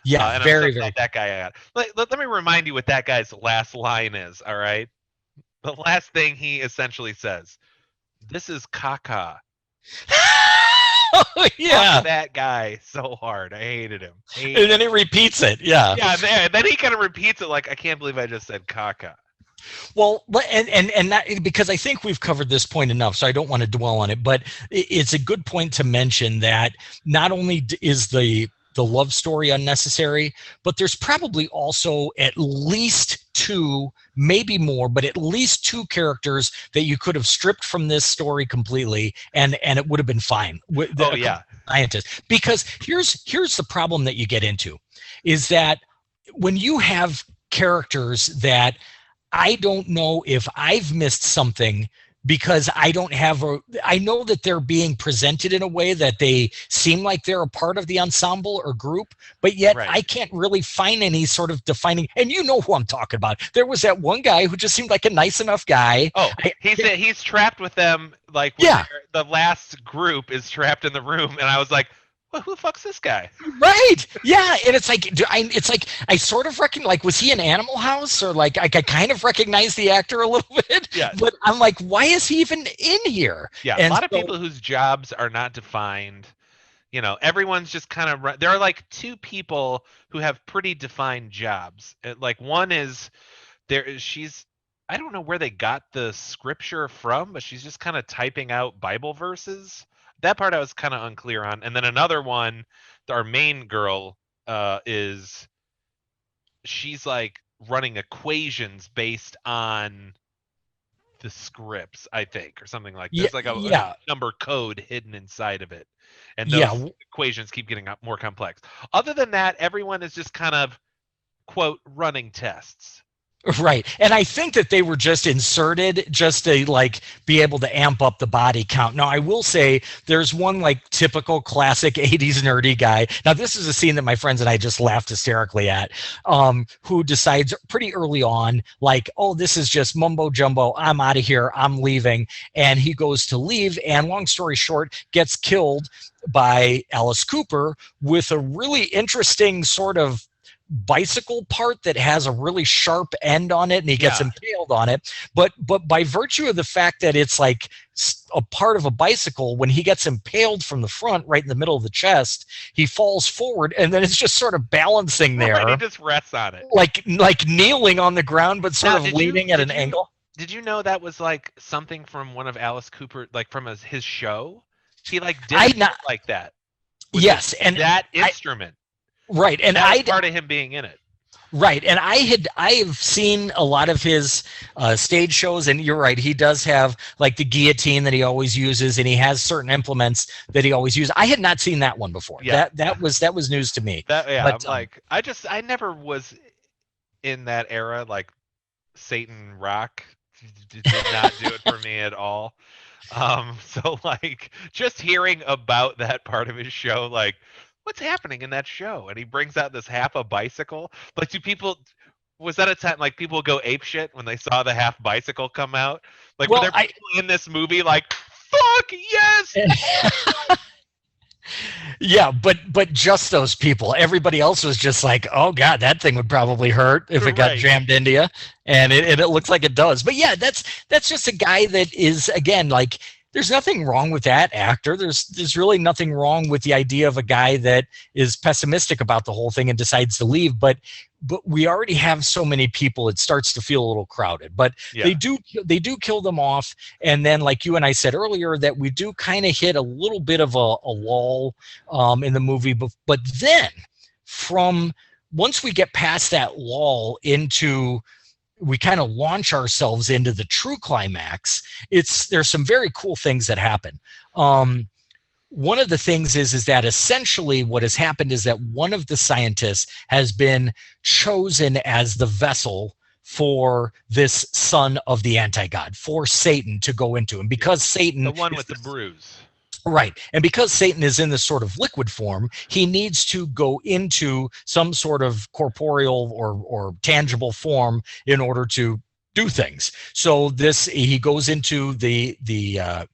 Yeah, and very, I'm so glad that guy had. Let me remind you what that guy's last line is, all right? The last thing he essentially says, "This is caca." Yeah. Fuck that guy so hard. I hated him. And then he repeats it. Yeah. Yeah. Then he kind of repeats it like, I can't believe I just said caca. Well, and that, because I think we've covered this point enough, so I don't want to dwell on it, but it's a good point to mention that not only is the love story unnecessary, but there's probably also at least two, maybe more, but at least two characters that you could have stripped from this story completely, and it would have been fine. Scientist. Because here's the problem that you get into, is that when you have characters that I don't know if I've missed something because I know that they're being presented in a way that they seem like they're a part of the ensemble or group, but yet I can't really find any sort of defining, and you know who I'm talking about. There was that one guy who just seemed like a nice enough guy. Oh, he's trapped with them, like the last group is trapped in the room, and I was like, well, who the fuck's this guy? Right. Yeah. And it's like, I sort of reckon, like, was he in Animal House? Or like, I kind of recognize the actor a little bit. Yeah. But I'm like, why is he even in here? Yeah. And a lot of people whose jobs are not defined. Everyone's just kind of, there are like two people who have pretty defined jobs. Like one is she's, I don't know where they got the scripture from, but she's just kind of typing out Bible verses. That part I was kind of unclear on. And then another one, our main girl is she's like running equations based on the scripts, I think, or something like there's like a number code hidden inside of it, and those equations keep getting more complex. Other than that, everyone is just kind of, quote, running tests. Right. And I think that they were just inserted just to like be able to amp up the body count. Now, I will say there's one like typical classic 80s nerdy guy. Now, this is a scene that my friends and I just laughed hysterically at, who decides pretty early on, like, oh, this is just mumbo jumbo. I'm out of here. I'm leaving. And he goes to leave. And long story short, gets killed by Alice Cooper with a really interesting sort of bicycle part that has a really sharp end on it, and he gets impaled on it. But by virtue of the fact that it's like a part of a bicycle, when he gets impaled from the front, right in the middle of the chest, he falls forward, and then it's just sort of balancing there. Right, he just rests on it, like kneeling on the ground, but sort of leaning at an angle. Did you know that was like something from one of Alice Cooper, like from his show? He like did like that. Yes, and that instrument. Right, and that's part of him being in it. Right, and I've seen a lot of his stage shows, and you're right, he does have like the guillotine that he always uses, and he has certain implements that he always uses. I had not seen that one before. Yeah. That was news to me. But, I never was in that era. Like Satan Rock did not do it for me at all. So like just hearing about that part of his show, like, what's happening in that show? And he brings out this half a bicycle. Like, was that a time like people go apeshit when they saw the half bicycle come out? Like, were there people in this movie like, fuck yes? Yeah, but just those people. Everybody else was just like, oh god, that thing would probably hurt if it got jammed into you, and it looks like it does. But yeah, that's just a guy that is, again, like, there's nothing wrong with that actor. There's really nothing wrong with the idea of a guy that is pessimistic about the whole thing and decides to leave. But we already have so many people, it starts to feel a little crowded. But they do kill them off, and then, like you and I said earlier, that we do kind of hit a little bit of a lull in the movie. But then, from once we get past that lull into, we kind of launch ourselves into the true climax, there's some very cool things that happen. One of the things is that essentially what has happened is that one of the scientists has been chosen as the vessel for this son of the anti-god, for Satan to go into. And because Satan, the one with the bruise. Right. And because Satan is in this sort of liquid form, he needs to go into some sort of corporeal or tangible form in order to do things. So he goes into the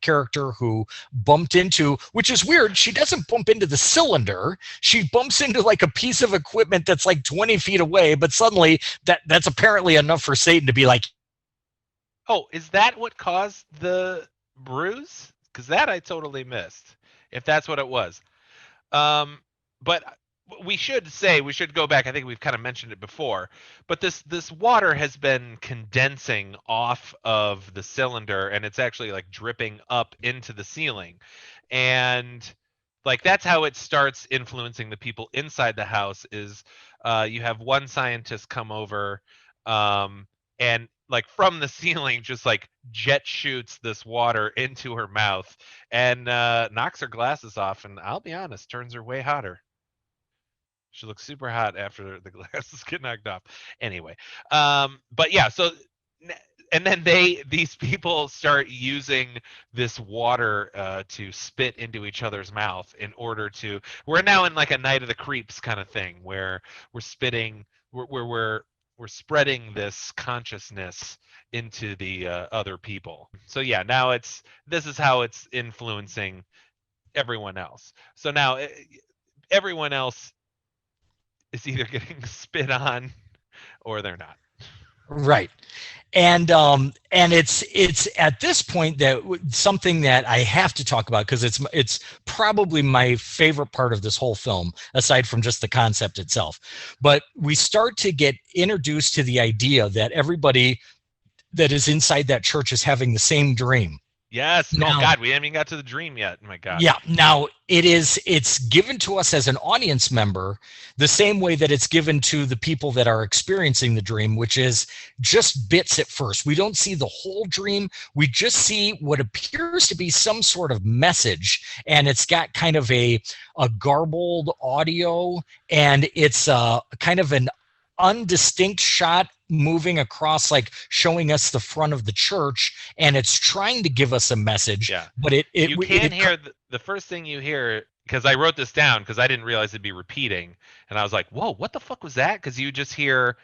character who bumped into, which is weird. She doesn't bump into the cylinder. She bumps into like a piece of equipment that's like 20 feet away, but suddenly that's apparently enough for Satan to be like, oh, is that what caused the bruise? Because that I totally missed, if that's what it was. But we should go back. I think we've kind of mentioned it before, but this water has been condensing off of the cylinder, and it's actually like dripping up into the ceiling. And like that's how it starts influencing the people inside the house is you have one scientist come over and like from the ceiling just like jet shoots this water into her mouth and knocks her glasses off, and I'll be honest, turns her way hotter. She looks super hot after the glasses get knocked off. Anyway, but yeah, so and then these people start using this water to spit into each other's mouth in order to. We're now in like a Night of the Creeps kind of thing where we're spitting, we're spreading this consciousness into the other people. So yeah, now this is how it's influencing everyone else. So now everyone else is either getting spit on or they're not. Right. And it's at this point that something that I have to talk about, because it's probably my favorite part of this whole film, aside from just the concept itself. But we start to get introduced to the idea that everybody that is inside that church is having the same dream. Yes. Now, oh God, we haven't even got to the dream yet. Oh my God. yeah. Now it's given to us as an audience member the same way that it's given to the people that are experiencing the dream, which is just bits at first. We don't see the whole dream. We just see what appears to be some sort of message, and it's got kind of a garbled audio, and it's kind of an undistinct shot moving across, like showing us the front of the church, and it's trying to give us a message. Yeah. But you can hear the first thing you hear, because I wrote this down because I didn't realize it'd be repeating, and I was like, whoa, what the fuck was that? Because you just hear,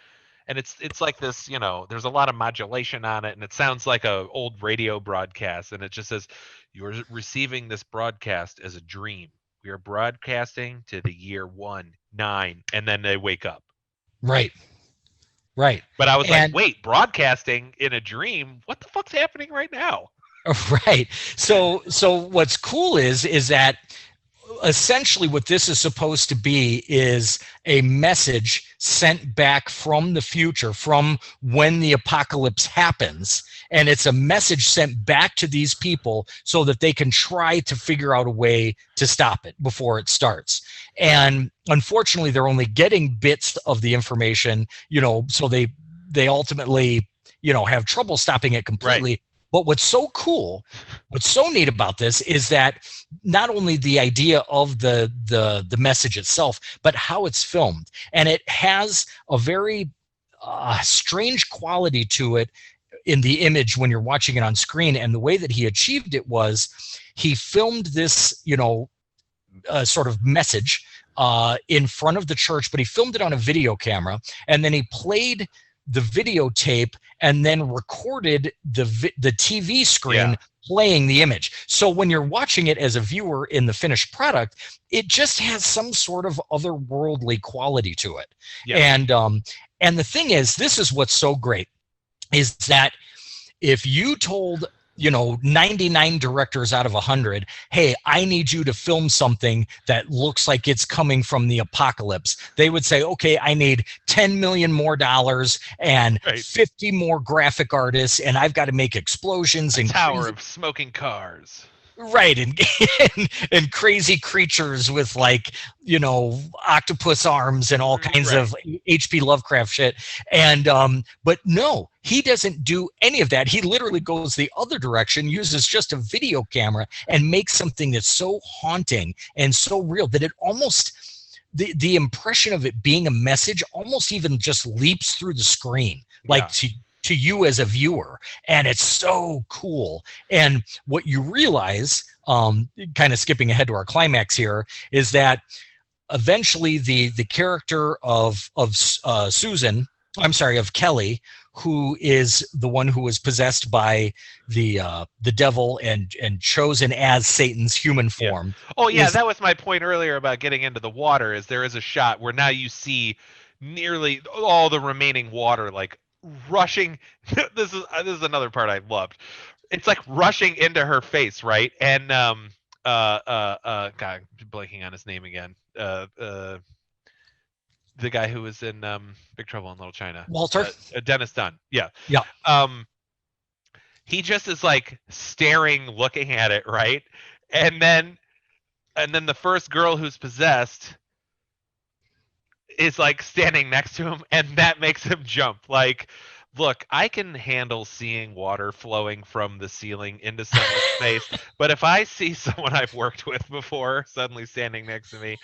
and it's like this, there's a lot of modulation on it, and it sounds like a old radio broadcast, and it just says, you're receiving this broadcast as a dream. We are broadcasting to the year 19, and then they wake up. Right. But I was like, wait, broadcasting in a dream? What the fuck's happening right now? Right. So what's cool is that essentially what this is supposed to be is a message sent back from the future, from when the apocalypse happens. And it's a message sent back to these people so that they can try to figure out a way to stop it before it starts. And unfortunately, they're only getting bits of the information, so they ultimately, have trouble stopping it completely. Right. But what's so cool, what's so neat about this is that not only the idea of the message itself, but how it's filmed. And it has a very strange quality to it in the image when you're watching it on screen. And the way that he achieved it was he filmed this, sort of message in front of the church, but he filmed it on a video camera, and then he played the videotape and then recorded the TV screen playing the image. So when you're watching it as a viewer in the finished product, it just has some sort of otherworldly quality to it. Yeah. And the thing is, this is what's so great, is that if you told 99 directors out of 100, hey, I need you to film something that looks like it's coming from the apocalypse, they would say, okay, I need $10 million more and 50 more graphic artists, and I've got to make explosions and tower of smoking cars. Right, and crazy creatures with octopus arms and all kinds of H.P. Lovecraft shit. And but no, he doesn't do any of that. He literally goes the other direction, uses just a video camera, and makes something that's so haunting and so real that it almost, the impression of it being a message almost even just leaps through the screen, to you as a viewer. And it's so cool. And what you realize, kind of skipping ahead to our climax here, is that eventually the character of Kelly, who is the one who was possessed by the devil and chosen as Satan's human form. Yeah. Oh yeah, that was my point earlier about getting into the water. Is there is a shot where now you see nearly all the remaining water rushing. This is another part I loved. It's like rushing into her face, right? And God, I'm blanking on his name again. The guy who was in Big Trouble in Little China. Walter. Dennis Dunn. Yeah. Yeah. He just is staring, looking at it, right? And then the first girl who's possessed is standing next to him, and that makes him jump. Look, I can handle seeing water flowing from the ceiling into someone's face, but if I see someone I've worked with before suddenly standing next to me,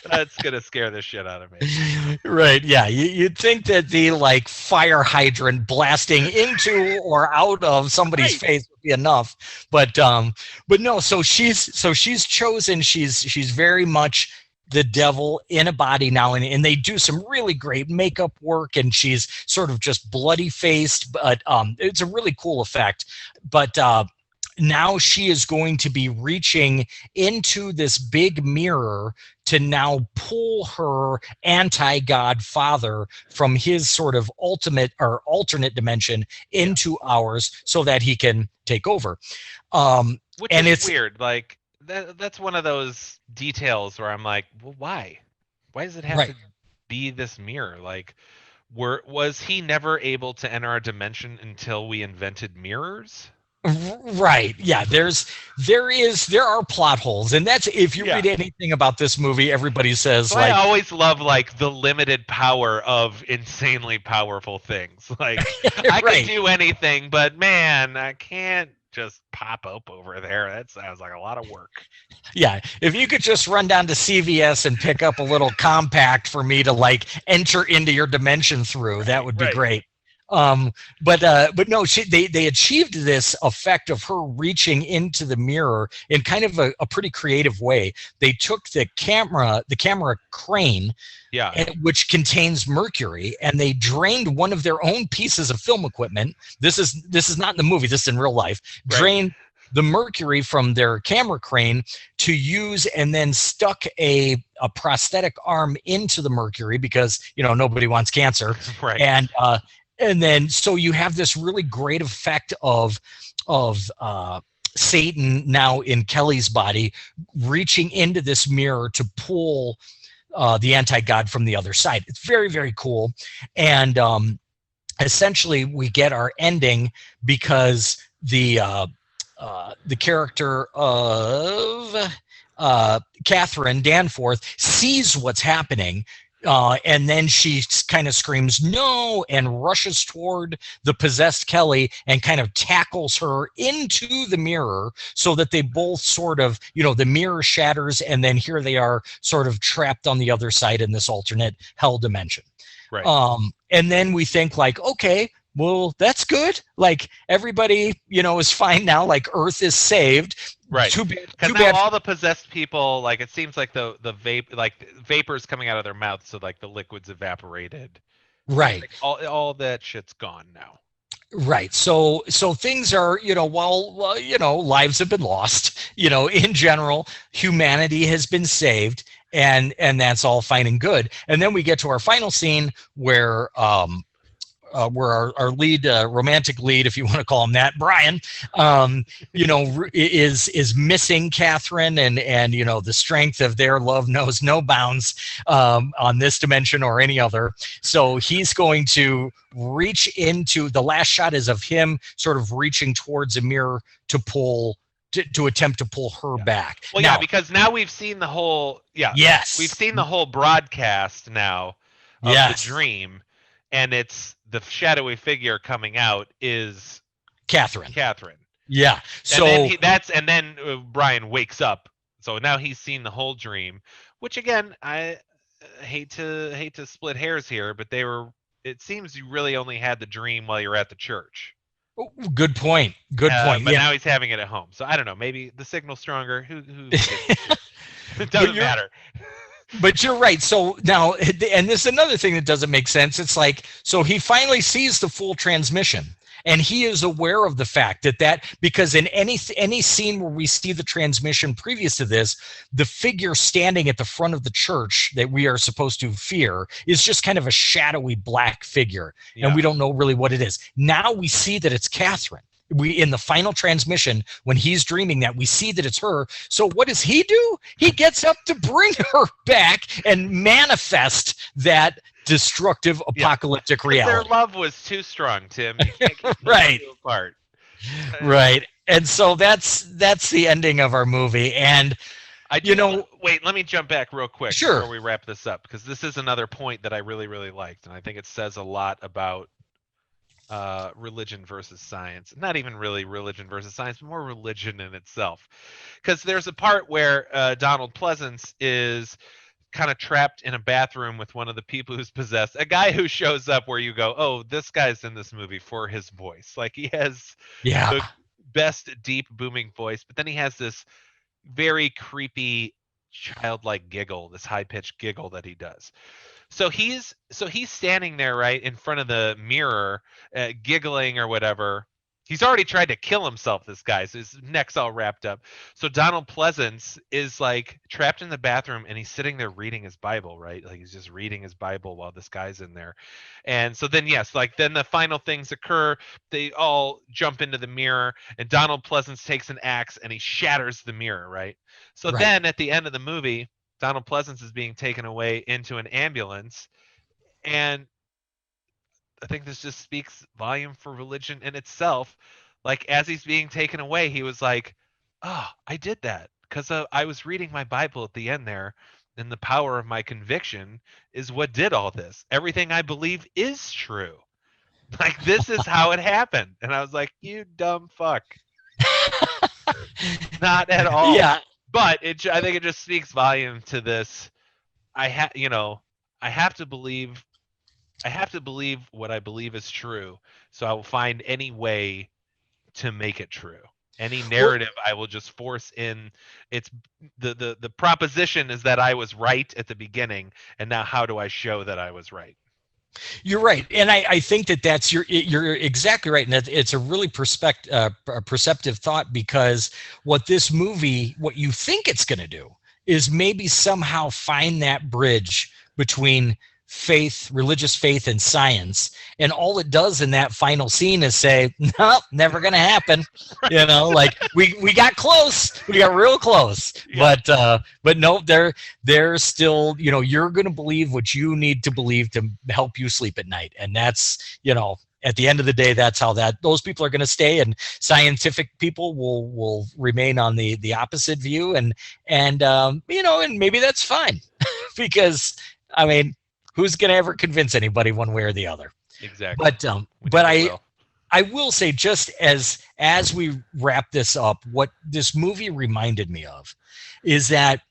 that's gonna scare the shit out of me. Right? Yeah. You'd think that the fire hydrant blasting into or out of somebody's face would be enough, but no. So she's chosen. She's very much the devil in a body now, and they do some really great makeup work, and she's sort of just bloody faced, but it's a really cool effect. But now she is going to be reaching into this big mirror to now pull her anti-God father from his sort of ultimate or alternate dimension into ours so that he can take over. Which is weird. That's one of those details where I'm like, well, why? Why does it have to be this mirror? Was he never able to enter our dimension until we invented mirrors? Right. Yeah. There are plot holes, and that's if you read anything about this movie, everybody says so I always love like the limited power of insanely powerful things. Like I can do anything, but man, I can't just pop up over there. That sounds like a lot of work. Yeah, if you could just run down to CVS and pick up a little compact for me to like enter into your dimension through, that would be great. But no, they achieved this effect of her reaching into the mirror in kind of a pretty creative way. They took the camera crane, which contains mercury, and they drained one of their own pieces of film equipment. This is not in the movie. This is in real life. Drained the mercury from their camera crane to use, and then stuck a prosthetic arm into the mercury because nobody wants cancer. And then so you have this really great effect of Satan now in Kelly's body reaching into this mirror to pull the anti-god from the other side. It's very, very cool. And essentially we get our ending because the character of Catherine Danforth sees what's happening, and then she kind of screams no and rushes toward the possessed Kelly and kind of tackles her into the mirror, so that they both sort of, the mirror shatters, and then here they are sort of trapped on the other side in this alternate hell dimension. And then we think like, okay, well, that's good. Like everybody, is fine now. Like Earth is saved. Because now all the possessed people, like it seems like the vapors coming out of their mouths, so like the liquid's evaporated. Like all that shit's gone now. So things are, lives have been lost. In general, humanity has been saved, and that's all fine and good. And then we get to our final scene where our lead, romantic lead, if you want to call him that, Brian, is missing Catherine, and the strength of their love knows no bounds on this dimension or any other. So he's going to reach into, the last shot is of him sort of reaching towards a mirror to attempt to pull her back. Well, now, because now we've seen the whole, we've seen the whole broadcast now of the dream. And it's the shadowy figure coming out is Catherine. Yeah. So and then Brian wakes up. So now he's seen the whole dream, which again, I hate to split hairs here, but it seems you really only had the dream while you're at the church. Good point. But now he's having it at home. So I don't know, maybe the signal's stronger. Who it doesn't matter. But you're right. So now, and this is another thing that doesn't make sense. It's like, so he finally sees the full transmission, and he is aware of the fact that because in any scene where we see the transmission previous to this, the figure standing at the front of the church that we are supposed to fear is just kind of a shadowy black figure, and we don't know really what it is. Now we see that it's Catherine. In the final transmission, when he's dreaming that, we see that it's her. So what does he do? He gets up to bring her back and manifest that destructive apocalyptic reality. Their love was too strong, Tim. You can't keep right. them apart. Right. And so that's the ending of our movie. And wait, let me jump back real quick before we wrap this up, because this is another point that I really, really liked, and I think it says a lot about religion versus science. Not even really religion versus science, but more religion in itself. Because there's a part where Donald Pleasance is kind of trapped in a bathroom with one of the people who's possessed, a guy who shows up where you go, oh, this guy's in this movie for his voice. Like, he has the best deep booming voice, but then he has this very creepy childlike giggle, this high-pitched giggle that he does. So he's standing there right in front of the mirror, giggling or whatever. He's already tried to kill himself, this guy, so his neck's all wrapped up. So Donald Pleasance is like trapped in the bathroom, and he's sitting there reading his Bible, right? Like, he's just reading his Bible while this guy's in there. And so then, then the final things occur. They all jump into the mirror, and Donald Pleasance takes an axe and he shatters the mirror, right? So then at the end of the movie, Donald Pleasance is being taken away into an ambulance, and I think this just speaks volume for religion in itself. like as he's being taken away, he was like, "Oh, I did that because I was reading my Bible at the end there, and the power of my conviction is what did all this. Everything I believe is true. Like this is how it happened." And I was like, "You dumb fuck." Not at all. Yeah. But I think it just speaks volume to this. I have to believe what I believe is true. So I will find any way to make it true. Any narrative I will just force in. It's the proposition is that I was right at the beginning, and now how do I show that I was right? You're right, and I think that's you're exactly right, and it's a really perceptive thought, because what you think it's going to do is maybe somehow find that bridge between religious faith, and science, and all it does in that final scene is say, "No, never going to happen." Like we got close, we got real close, yeah. But no, they're still, you're going to believe what you need to believe to help you sleep at night, and that's, at the end of the day, that's how those people are going to stay, and scientific people will remain on the opposite view, and maybe that's fine, because I mean, who's going to ever convince anybody one way or the other? Exactly. But I will say, just as we wrap this up, what this movie reminded me of is that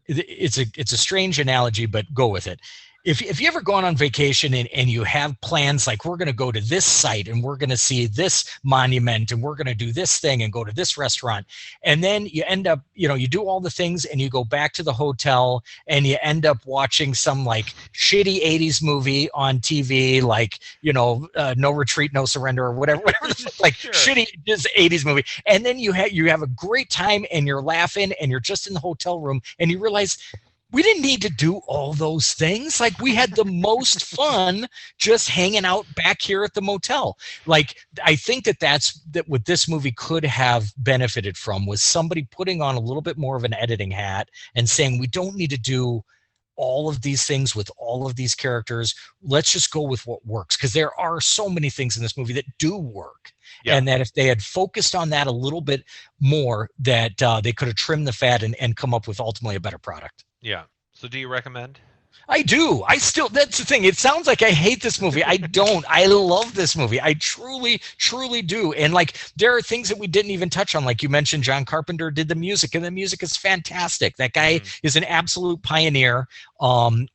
it's a strange analogy, but go with it. If you ever gone on vacation and you have plans like, we're going to go to this site and we're going to see this monument and we're going to do this thing and go to this restaurant, and then you end up, you do all the things and you go back to the hotel and you end up watching some like shitty 80s movie on TV, like, No Retreat, No Surrender, or whatever like sure. Shitty just 80s movie. And then you have a great time and you're laughing and you're just in the hotel room and you realize, we didn't need to do all those things. Like, we had the most fun just hanging out back here at the motel. Like, I think that's what this movie could have benefited from, was somebody putting on a little bit more of an editing hat and saying, we don't need to do all of these things with all of these characters. Let's just go with what works. Because there are so many things in this movie that do work. Yeah. And that if they had focused on that a little bit more, that they could have trimmed the fat and come up with ultimately a better product. Yeah. So do you recommend? I do. That's the thing. It sounds like I hate this movie. I don't. I love this movie. I truly, truly do. And like, there are things that we didn't even touch on. Like you mentioned, John Carpenter did the music, and the music is fantastic. That guy is an absolute pioneer. I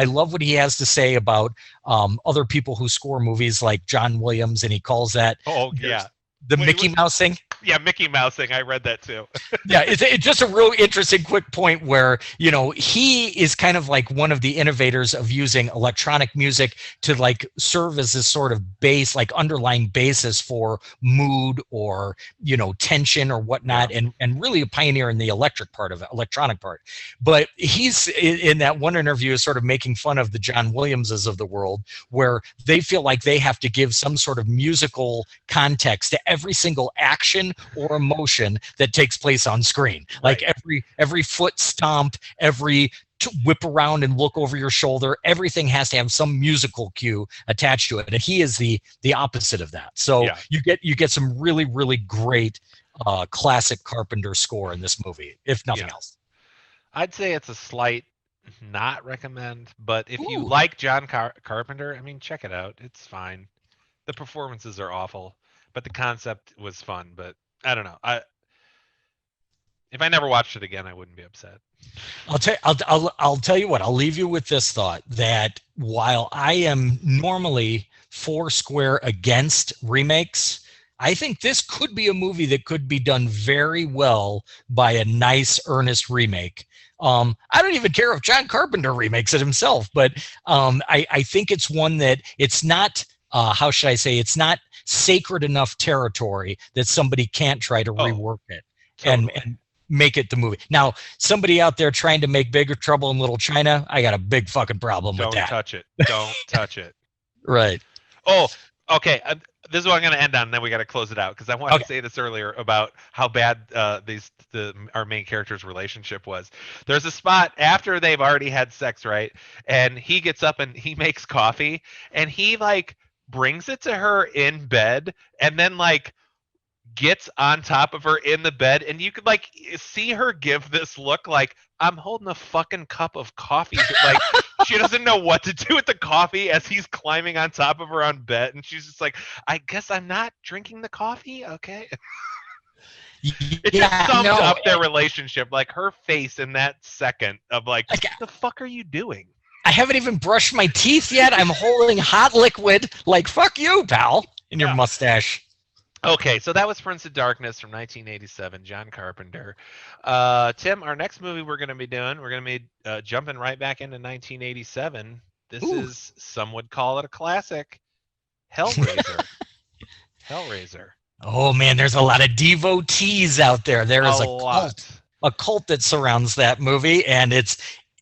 love what he has to say about other people who score movies, like John Williams, and he calls that Mickey Mouse thing. Yeah, Mickey Mouse thing. I read that too. Yeah, it's just a real interesting quick point where, he is kind of like one of the innovators of using electronic music to like serve as this sort of base, like underlying basis for mood or, tension or whatnot, and really a pioneer in the electronic part. But he's in that one interview is sort of making fun of the John Williamses of the world, where they feel like they have to give some sort of musical context to every single action or emotion that takes place on screen. Like every foot stomp, every whip around and look over your shoulder, everything has to have some musical cue attached to it. And he is the opposite of that. So you get some really, really great classic Carpenter score in this movie, if nothing else. I'd say it's a slight not recommend, but if you like John Carpenter, I mean, check it out. It's fine. The performances are awful, but the concept was fun. But I don't know. If I never watched it again, I wouldn't be upset. I'll tell you what. I'll leave you with this thought, that while I am normally foursquare against remakes, I think this could be a movie that could be done very well by a nice, earnest remake. I don't even care if John Carpenter remakes it himself, but I think it's one that it's not. How should I say? It's not sacred enough territory that somebody can't try to rework it and make it the movie. Now, somebody out there trying to make Big Trouble in Little China, I got a big fucking problem with that. Don't touch it. Don't touch it. Right. Oh, okay. This is what I'm going to end on, and then we got to close it out, because I wanted to say this earlier about how bad our main character's relationship was. There's a spot after they've already had sex, right? And he gets up and he makes coffee, and he like brings it to her in bed, and then like gets on top of her in the bed, and you could like see her give this look like, I'm holding a fucking cup of coffee. Like she doesn't know what to do with the coffee as he's climbing on top of her on bed, and she's just like, I guess I'm not drinking the coffee. Okay. It just summed up their relationship. Like her face in that second of like, what the fuck are you doing? I haven't even brushed my teeth yet. I'm holding hot liquid. Like, fuck you, pal, in your mustache. Okay, so that was Prince of Darkness from 1987, John Carpenter. Tim, our next movie we're going to be doing, we're going to be jumping right back into 1987. This is, some would call it a classic, Hellraiser. Hellraiser. Oh, man, there's a lot of devotees out there. There is a cult that surrounds that movie, and it's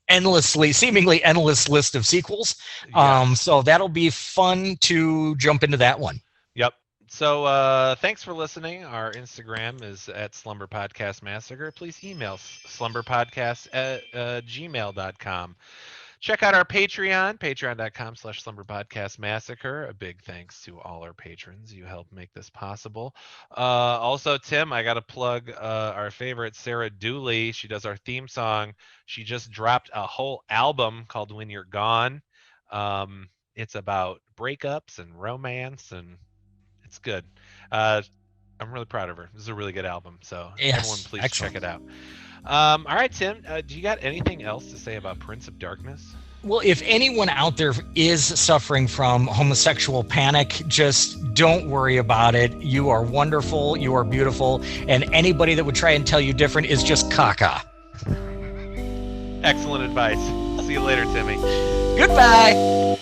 seemingly endless list of sequels. Yes. So that'll be fun to jump into that one. Yep. So thanks for listening. Our Instagram is at Slumber Podcast Massacre. Please email slumberpodcast@gmail.com. Check out our Patreon, patreon.com/slumberpodcastmassacre. A big thanks to all our patrons. You help make this possible. Also, Tim, I got to plug our favorite Sarah Dooley. She does our theme song. She just dropped a whole album called When You're Gone. It's about breakups and romance, and it's good. I'm really proud of her. This is a really good album. So everyone please check it out. All right, Tim, do you got anything else to say about Prince of Darkness? Well, if anyone out there is suffering from homosexual panic, just don't worry about it. You are wonderful. You are beautiful. And anybody that would try and tell you different is just caca. Excellent advice. See you later, Timmy. Goodbye.